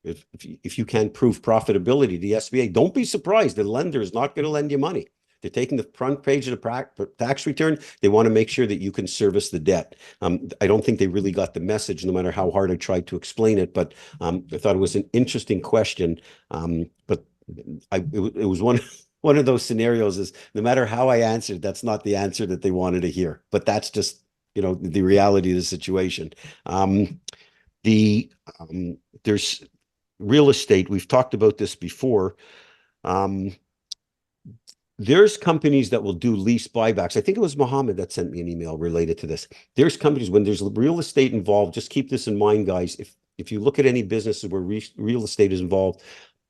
if you can't prove profitability to the SBA, don't be surprised. The lender is not going to lend you money. They're taking the front page of the tax return. They want to make sure that you can service the debt. I don't think they really got the message, no matter how hard I tried to explain it. But I thought it was an interesting question. But it was one of those scenarios is, no matter how I answered, that's not the answer that they wanted to hear. But that's just, the reality of the situation. There's real estate. We've talked about this before. There's companies that will do lease buybacks. I think it was Mohammed that sent me an email related to this. There's companies, when there's real estate involved, just keep this in mind, guys. If you look at any businesses where real estate is involved,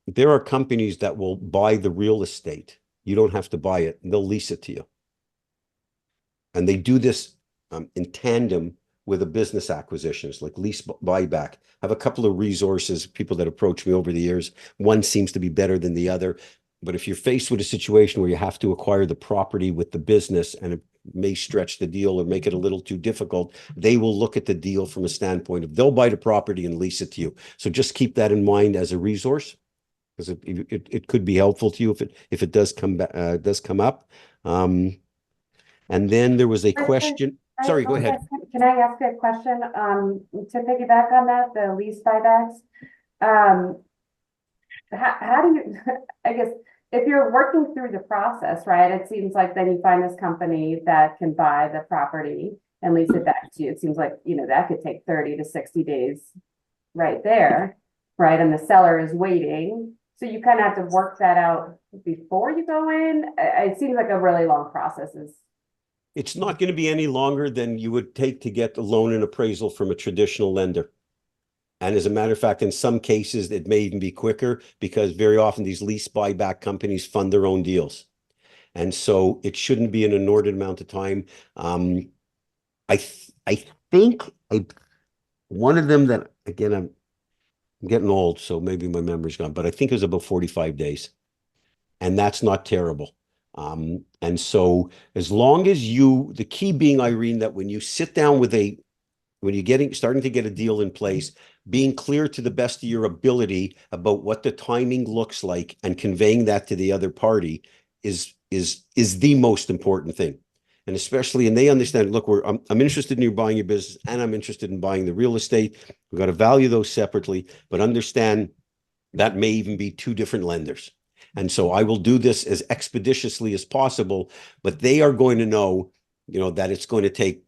there are companies that will buy the real estate. You don't have to buy it, and they'll lease it to you. And they do this in tandem with a business acquisitions, like lease buyback. I have a couple of resources, people that approach me over the years. One seems to be better than the other. But if you're faced with a situation where you have to acquire the property with the business, and it may stretch the deal or make it a little too difficult, they will look at the deal from a standpoint of, they'll buy the property and lease it to you. So just keep that in mind as a resource, because it could be helpful to you if it does come up. And then there was a question. Sorry, go ahead. Can I ask a question to piggyback on that, the lease buybacks? How do you, I guess, if you're working through the process, right, it seems like then you find this company that can buy the property and lease it back to you. It seems like, that could take 30 to 60 days right there, right? And the seller is waiting. So you kind of have to work that out before you go in. It seems like a really long process. It's not going to be any longer than you would take to get the loan and appraisal from a traditional lender. And as a matter of fact, in some cases, it may even be quicker, because very often these lease buyback companies fund their own deals. And so it shouldn't be an inordinate amount of time. I think one of them that, again, I'm getting old, so maybe my memory's gone, but I think it was about 45 days. And that's not terrible. And so as long as the key being, Irene, that when you sit down with when you're starting to get a deal in place, being clear to the best of your ability about what the timing looks like and conveying that to the other party is the most important thing. And especially, and they understand, look, I'm interested in you buying your business, and I'm interested in buying the real estate. We've got to value those separately, but understand that may even be two different lenders. And so I will do this as expeditiously as possible, but they are going to know, that it's going to take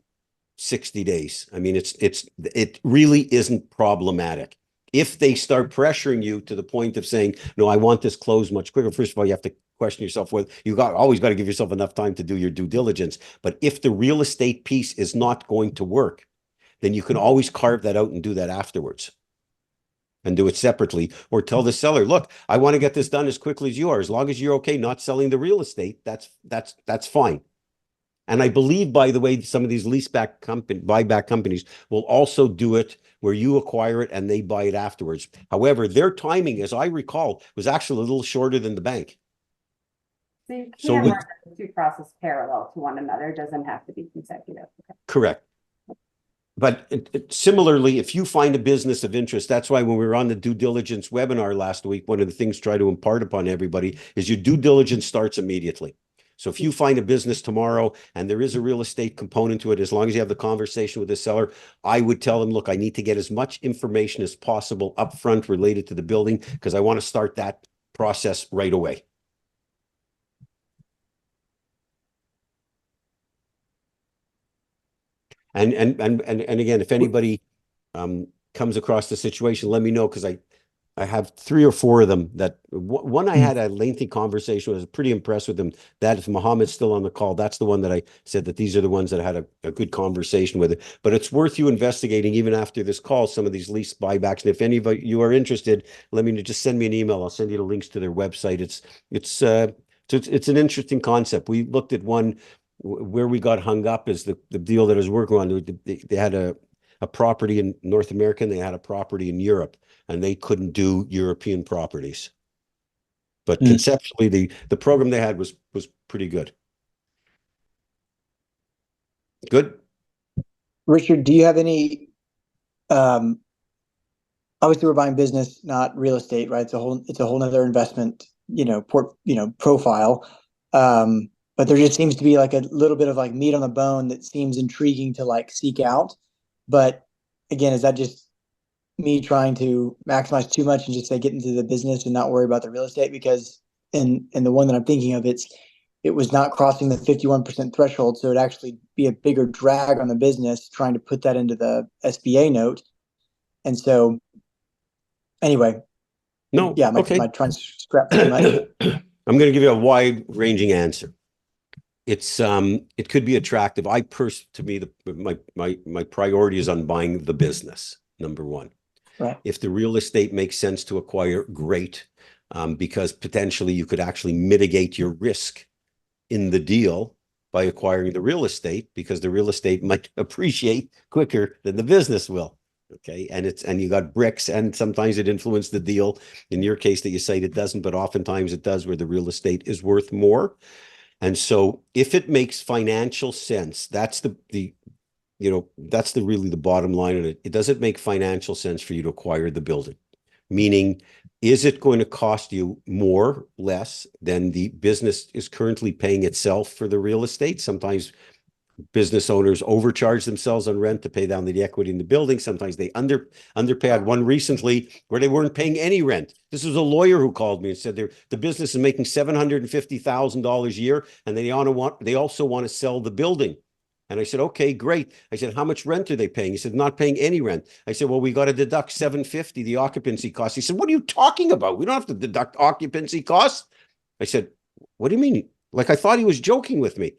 60 days. I mean, it really isn't problematic. If they start pressuring you to the point of saying, no, I want this closed much quicker, first of all, you have to question yourself whether always got to give yourself enough time to do your due diligence. But if the real estate piece is not going to work, then you can always carve that out and do that afterwards and do it separately, or tell the seller, look, I want to get this done as quickly as you are. As long as you're okay not selling the real estate, that's fine. And I believe, by the way, some of these buyback companies will also do it where you acquire it and they buy it afterwards. However, their timing, as I recall, was actually a little shorter than the bank. So you So can we- run the two processes parallel to one another. It doesn't have to be consecutive. Okay. Correct. But similarly, if you find a business of interest, that's why when we were on the due diligence webinar last week, one of the things try to impart upon everybody is your due diligence starts immediately. So if you find a business tomorrow and there is a real estate component to it, as long as you have the conversation with the seller, I would tell them, look, I need to get as much information as possible upfront related to the building because I want to start that process right away. And again, if anybody comes across the situation, let me know, because I have 3 or 4 of them that one I had a lengthy conversation with. I was pretty impressed with them. That if Mohammed's still on the call, that's the one that I said that these are the ones that I had a good conversation with. But it's worth you investigating even after this call, some of these lease buybacks. And if any of you are interested, let me just send me an email. I'll send you the links to their website. It's an interesting concept. We looked at one where we got hung up is the deal that I was working on. They had a property in North America and they had a property in Europe, and they couldn't do European properties. But conceptually, the program they had was pretty good. Good. Richard, do you have any, obviously we're buying business, not real estate, right? It's a whole nother investment, profile. But there just seems to be like a little bit of like meat on the bone that seems intriguing to like seek out. But again, is that just me trying to maximize too much and just say get into the business and not worry about the real estate? Because in the one that I'm thinking of, it was not crossing the 51% threshold, so it'd actually be a bigger drag on the business trying to put that into the SBA note. And so, anyway, No, yeah, okay. my trying to scrap too much. I'm going to give you a wide-ranging answer. It could be attractive. To me, my priority is on buying the business, number one. Right. If the real estate makes sense to acquire, great, because potentially you could actually mitigate your risk in the deal by acquiring the real estate, because the real estate might appreciate quicker than the business will. Okay, and you got bricks, and sometimes it influenced the deal. In your case that you cite, it doesn't, but oftentimes it does, where the real estate is worth more. And so if it makes financial sense, that's really the bottom line of it. It doesn't make financial sense for you to acquire the building. Meaning, is it going to cost you more, less than the business is currently paying itself for the real estate? Sometimes business owners overcharge themselves on rent to pay down the equity in the building. Sometimes they underpay. I had one recently where they weren't paying any rent. This was a lawyer who called me and said the business is making $750,000 a year, and they also want to sell the building. And I said, okay, great. I said, how much rent are they paying? He said, not paying any rent. I said, well, we got to deduct $750, the occupancy cost. He said, what are you talking about? We don't have to deduct occupancy costs. I said, what do you mean? Like, I thought he was joking with me.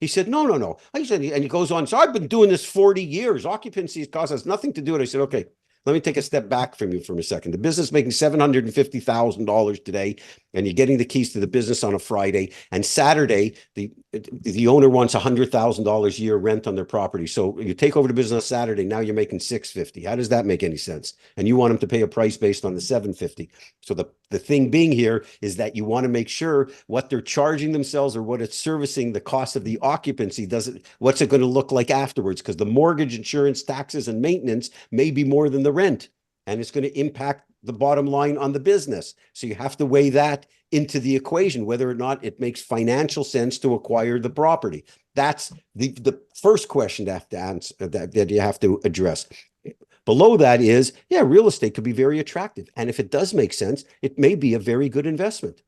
He said, no. I said, and he goes on, so I've been doing this 40 years. Occupancy cost has nothing to do with it. I said, okay, let me take a step back from you for a second. The business making $750,000 today, and you're getting the keys to the business on a Friday, and Saturday, the owner wants $100,000 a year rent on their property. So you take over the business on Saturday, now you're making $650. How does that make any sense? And you want them to pay a price based on the $750. So the thing being here is that you want to make sure what they're charging themselves or what it's servicing, the cost of the occupancy, what's it going to look like afterwards? Because the mortgage, insurance, taxes, and maintenance may be more than the rent, and it's going to impact the bottom line on the business. So you have to weigh that into the equation, whether or not it makes financial sense to acquire the property. That's the first question to have to answer, that you have to address. Below that is, real estate could be very attractive. And if it does make sense, it may be a very good investment,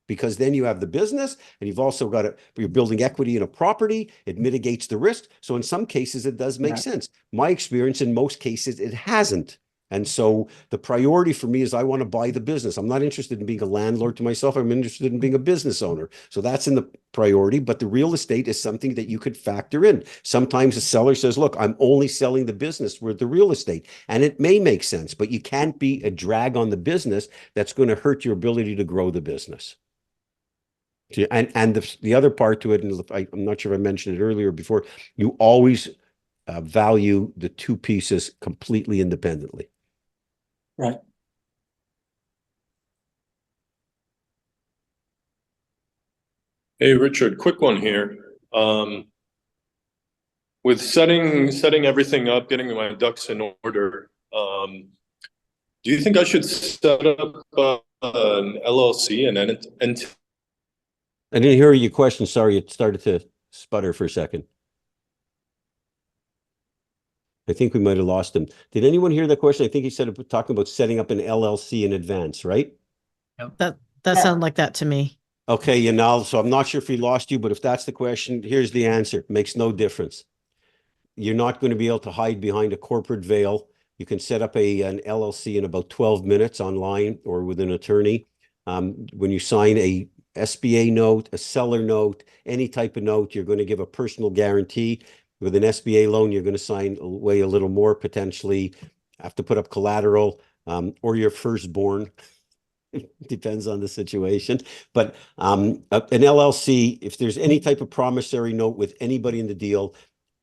because then you have the business and you've also you're building equity in a property. It mitigates the risk. So in some cases, it does make sense. My experience, in most cases, it hasn't. And so the priority for me is I want to buy the business. I'm not interested in being a landlord to myself. I'm interested in being a business owner. So that's in the priority, but the real estate is something that you could factor in. Sometimes a seller says, look, I'm only selling the business with the real estate. And it may make sense, but you can't be a drag on the business that's going to hurt your ability to grow the business. And the other part to it, and I'm not sure if I mentioned it earlier before, you always value the two pieces completely independently. Right. Hey, Richard, quick one here. With setting everything up, getting my ducks in order, do you think I should set up an LLC and I didn't hear your question. Sorry, it started to sputter for a second. I think we might have lost him. Did anyone hear that question? I think he said talking about setting up an LLC in advance, right? That sounded like that to me. Okay, Yanal. So I'm not sure if he lost you, but if that's the question, here's the answer. It makes no difference. You're not going to be able to hide behind a corporate veil. You can set up an LLC in about 12 minutes online or with an attorney. When you sign a SBA note, a seller note, any type of note, you're going to give a personal guarantee. With an SBA loan, you're going to sign away a little more, potentially have to put up collateral, or your firstborn. Depends on the situation. But an LLC, if there's any type of promissory note with anybody in the deal,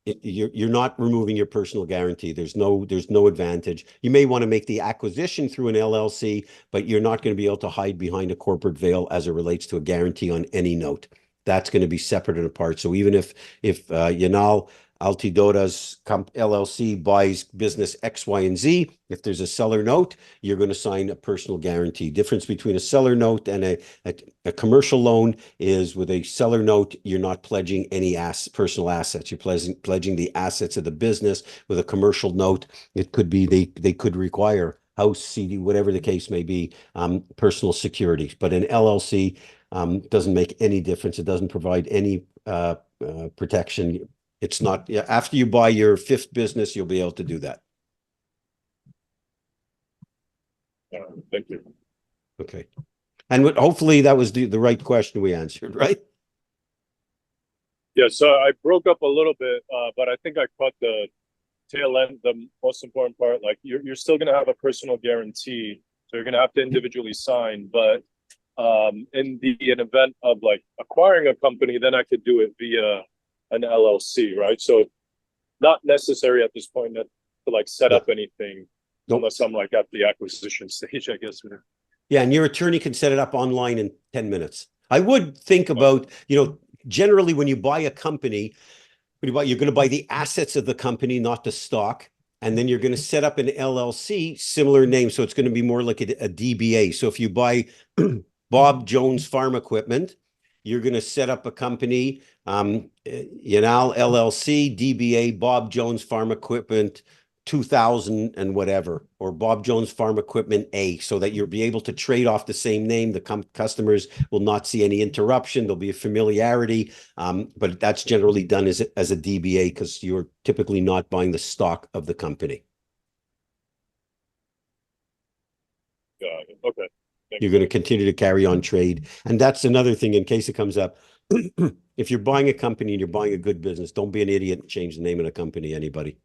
you're not removing your personal guarantee. There's no advantage. You may want to make the acquisition through an LLC, but you're not going to be able to hide behind a corporate veil as it relates to a guarantee on any note. That's going to be separate and apart. So even if Yanal Altidota's LLC buys business X, Y, and Z, if there's a seller note, you're going to sign a personal guarantee. Difference between a seller note and a commercial loan is with a seller note, you're not pledging any personal assets. You're pledging the assets of the business. With a commercial note, it could be they could require house, CD, whatever the case may be, personal security. But an LLC doesn't make any difference. It doesn't provide any protection. It's not, after you buy your fifth business, you'll be able to do that. Thank you. Okay. And hopefully that was the right question we answered, right? Yeah, so I broke up a little bit, but I think I caught the tail end, the most important part. Like you're still going to have a personal guarantee, so you're going to have to individually sign. But in an event of like acquiring a company, then I could do it via an LLC, right? So not necessary at this point to like set up anything unless I'm like at the acquisition stage, I guess. Yeah, and your attorney can set it up online in 10 minutes. I would think about, generally when you buy a company, you're going to buy the assets of the company, not the stock. And then you're going to set up an LLC, similar name. So it's going to be more like a DBA. So if you buy Bob Jones Farm Equipment, you're going to set up a company, Yanal LLC, DBA, Bob Jones Farm Equipment, 2000 and whatever, or Bob Jones Farm Equipment A, so that you'll be able to trade off the same name. The customers will not see any interruption. There'll be a familiarity, but that's generally done as a DBA because you're typically not buying the stock of the company. Got it. Okay. You're going to continue to carry on trade. And that's another thing in case it comes up. If you're buying a company and you're buying a good business, don't be an idiot and change the name of the company, anybody.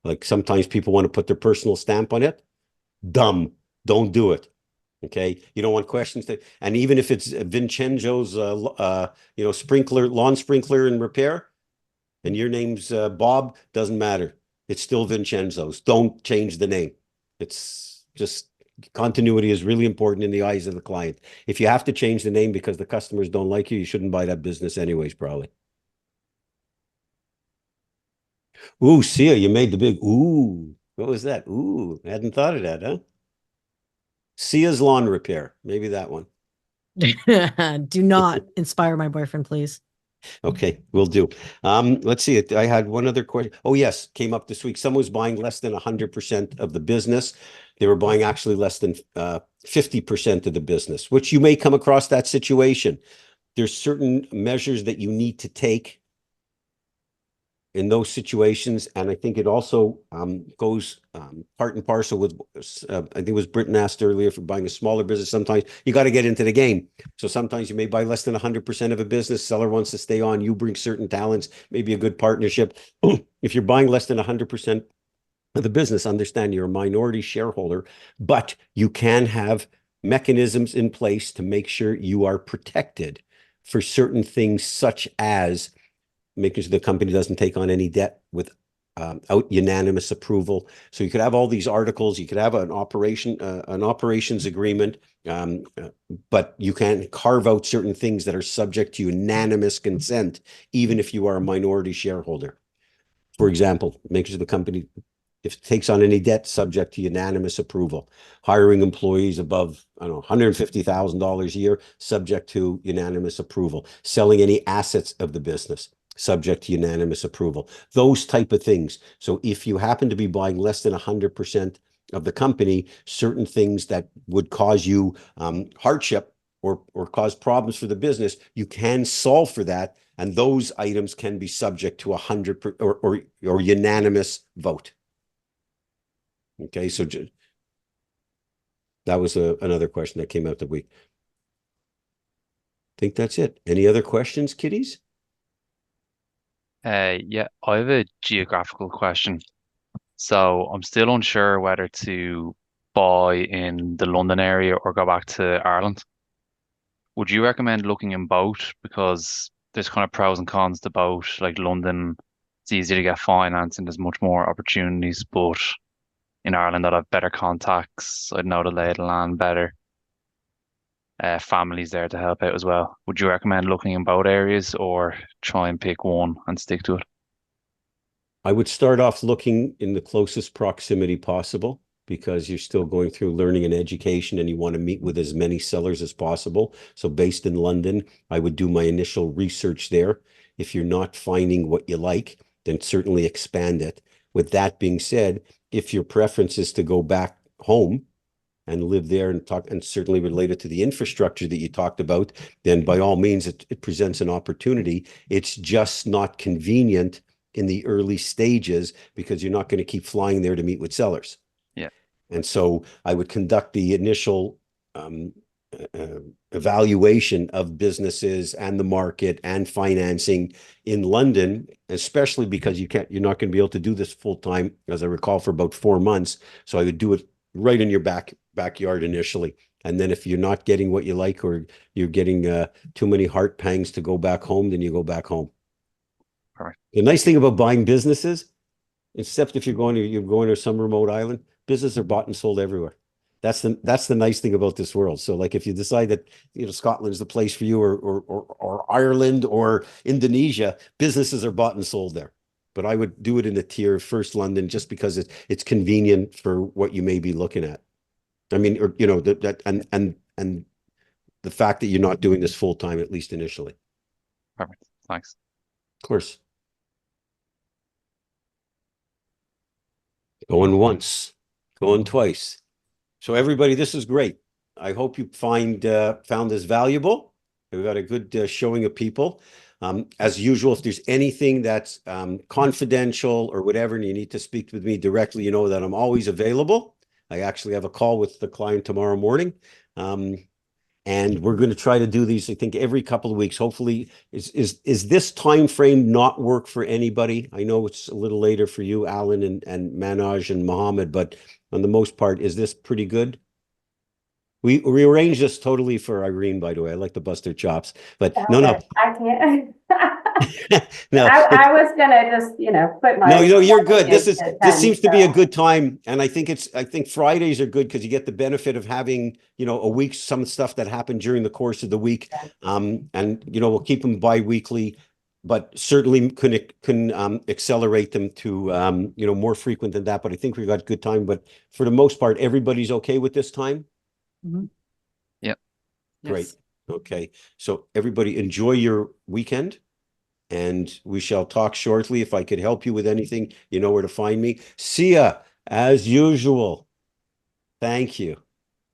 Like sometimes people want to put their personal stamp on it. Dumb. Don't do it. Okay. You don't want questions and even if it's Vincenzo's, lawn sprinkler and repair, and your name's Bob, doesn't matter. It's still Vincenzo's. Don't change the name. It's just continuity is really important in the eyes of the client. If you have to change the name because the customers don't like you, you shouldn't buy that business anyways, probably. Ooh, Sia, you made the big ooh. What was that? Ooh, I hadn't thought of that, huh? Sia's lawn repair. Maybe that one. Do not inspire my boyfriend, please. Okay, will do. Let's see. I had one other question. Oh, yes, came up this week. Someone was buying less than 100% of the business. They were buying actually less than 50% of the business, which you may come across that situation. There's certain measures that you need to take in those situations, and I think it also goes part and parcel with, I think it was Britton asked earlier, for buying a smaller business, sometimes you got to get into the game. So sometimes you may buy less than 100% of a business, seller wants to stay on, you bring certain talents, maybe a good partnership. If you're buying less than 100% of the business, understand you're a minority shareholder, but you can have mechanisms in place to make sure you are protected for certain things, such as making sure the company doesn't take on any debt without unanimous approval. So you could have all these articles, you could have an operations agreement, but you can carve out certain things that are subject to unanimous consent, even if you are a minority shareholder. For example, making sure the company, if it takes on any debt, subject to unanimous approval. Hiring employees above, I don't know, $150,000 a year, subject to unanimous approval. Selling any assets of the business, subject to unanimous approval. Those type of things. So if you happen to be buying less than 100% of the company, certain things that would cause you hardship or cause problems for the business, you can solve for that. And those items can be subject to 100% or unanimous vote. Okay, so that was another question that came out that week. I think that's it. Any other questions, kiddies? Yeah, I have a geographical question. So I'm still unsure whether to buy in the London area or go back to Ireland. Would you recommend looking in both? Because there's kind of pros and cons to both. Like London, it's easy to get finance and there's much more opportunities, but in Ireland I'd have better contacts. I'd know the lay of the land better. Families there to help out as well. Would you recommend looking in both areas or try and pick one and stick to it? I would start off looking in the closest proximity possible, because you're still going through learning and education and you want to meet with as many sellers as possible. So based in London, I would do my initial research there. If you're not finding what you like, then certainly expand it. With that being said, if your preference is to go back home and live there and talk, and certainly related to the infrastructure that you talked about, then by all means, it presents an opportunity. It's just not convenient in the early stages because you're not going to keep flying there to meet with sellers. Yeah. And so I would conduct the initial evaluation of businesses and the market and financing in London, especially because you're not going to be able to do this full time, as I recall, for about 4 months. So I would do it right in your backyard initially. And then if you're not getting what you like, or you're getting too many heart pangs to go back home, then you go back home. Correct. The nice thing about buying businesses, except if you're going to some remote island, businesses are bought and sold everywhere. That's the nice thing about this world. So like if you decide that Scotland's the place for you, or Ireland or Indonesia, businesses are bought and sold there. But I would do it in a tier first London, just because it's convenient for what you may be looking at. I mean, or and the fact that you're not doing this full time, at least initially. Perfect. Thanks. Of course. Going once, going twice. So everybody, this is great. I hope you found this valuable. We've got a good showing of people. As usual, if there's anything that's confidential or whatever, and you need to speak with me directly, you know that I'm always available. I actually have a call with the client tomorrow morning. And we're going to try to do these, I think, every couple of weeks. Hopefully, is this time frame not work for anybody? I know it's a little later for you, Alan and Manoj and Mohammed, but on the most part, is this pretty good? We arranged this totally for Irene, by the way. I like to bust her chops, but no. I can't. No, I was gonna just, put my. No, you're good. This seems to be a so. good time. And I think Fridays are good because you get the benefit of having, a week, some stuff that happened during the course of the week. And, we'll keep them bi-weekly, but certainly can accelerate them to, more frequent than that. But I think we got good time. But for the most part, everybody's okay with this time? Mm-hmm. Yep. Great. Yes. Okay. So everybody enjoy your weekend. And we shall talk shortly. If I could help you with anything, you know where to find me. See ya, as usual. Thank you.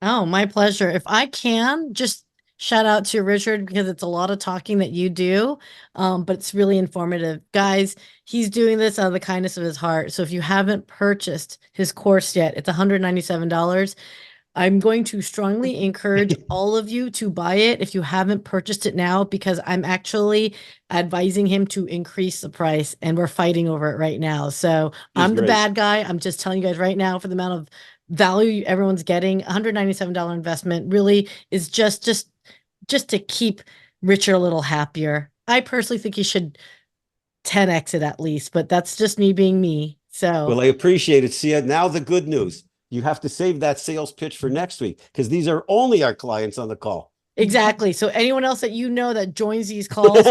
Oh, my pleasure. If I can, just shout out to Richard because it's a lot of talking that you do, but it's really informative. Guys, he's doing this out of the kindness of his heart. So if you haven't purchased his course yet, it's $197. I'm going to strongly encourage all of you to buy it if you haven't purchased it now, because I'm actually advising him to increase the price and we're fighting over it right now. So I'm the great. bad guy. I'm just telling you guys right now, for the amount of value everyone's getting, $197 investment really is just to keep Richard a little happier. I personally think he should 10x it at least, but that's just me being me. So Well, I appreciate it. See, now the good news. You have to save that sales pitch for next week because these are only our clients on the call. exactly. So anyone else that you know that joins these calls,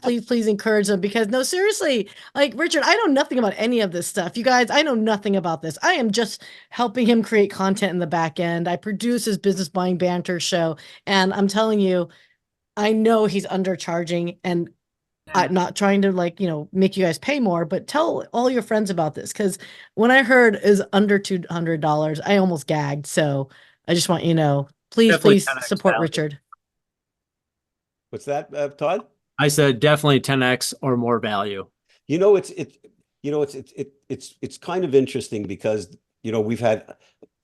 please encourage them, because no, seriously, like Richard, I know nothing about any of this stuff. You guys, I know nothing about this. I am just helping him create content in the back end. I produce his business buying banter show, and I'm telling you, I know he's undercharging, and I'm not trying to, like, make you guys pay more, but tell all your friends about this, because when I heard is under $200, I almost gagged. So I just want you to know, please Definitely please 10x support value. Richard. What's that, Todd? I said definitely 10x or more value. It's kind of interesting because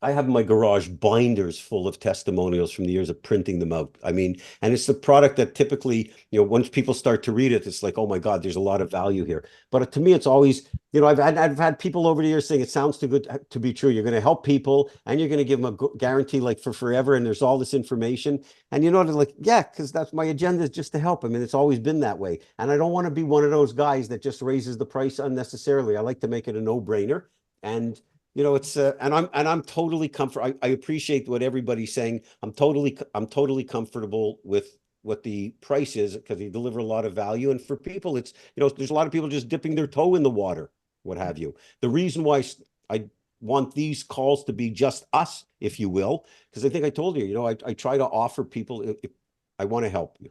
I have my garage binders full of testimonials from the years of printing them out. I mean, and it's the product that typically, once people start to read it, it's like, oh my God, there's a lot of value here. But to me, it's always, I've had people over the years saying it sounds too good to be true. You're going to help people and you're going to give them a guarantee like for forever. And there's all this information. And they're like, yeah, because that's my agenda, is just to help. I mean, it's always been that way. And I don't want to be one of those guys that just raises the price unnecessarily. I like to make it a no-brainer. And it's and I'm totally comfortable. I appreciate what everybody's saying. I'm totally comfortable with what the price is because you deliver a lot of value. And for people, it's, there's a lot of people just dipping their toe in the water, what have you. The reason why I want these calls to be just us, if you will, because I think I told you, I try to offer people, if I want to help you,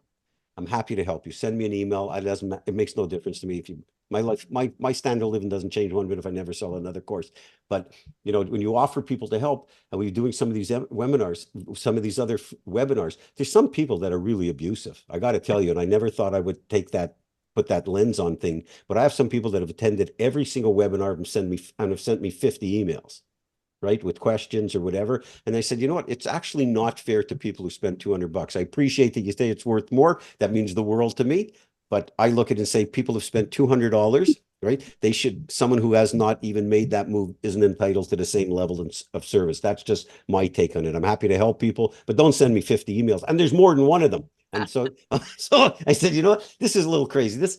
I'm happy to help you. Send me an email. It makes no difference to me if you. My life, my standard of living doesn't change one bit if I never sell another course. But when you offer people to help, and when you're doing some of these webinars, some of these other webinars, there's some people that are really abusive. I got to tell you, and I never thought I would put that lens on thing. But I have some people that have attended every single webinar and have sent me 50 emails, right, with questions or whatever. And I said, you know what? It's actually not fair to people who spend $200. I appreciate that you say it's worth more. That means the world to me. But I look at it and say, people have spent $200, right? Someone who has not even made that move isn't entitled to the same level of service. That's just my take on it. I'm happy to help people, but don't send me 50 emails. And there's more than one of them. And so I said, what? This is a little crazy. This,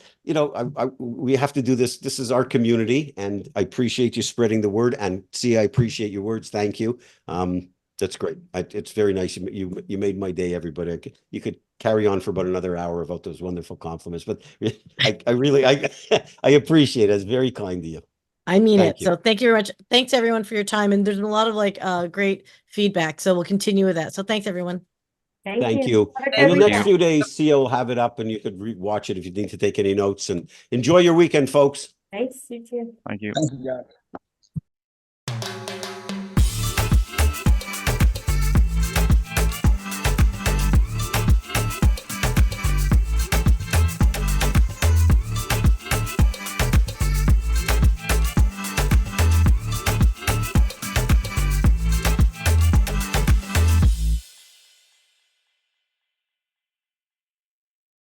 we have to do this. This is our community. And I appreciate you spreading the word. And I appreciate your words. Thank you. That's great. It's very nice. You made my day, everybody. You could carry on for about another hour about those wonderful compliments, but I really appreciate it. It's very kind of you. I mean Thank it. you. So thank you very much. Thanks everyone for your time. And there's been a lot of great feedback. So we'll continue with that. So thanks everyone. Thank you. Have a And good the next weekend. few days, Cia will have it up and you could watch it if you need to take any notes, and enjoy your weekend, folks. Thanks, you too. Thank you. Thank you, guys.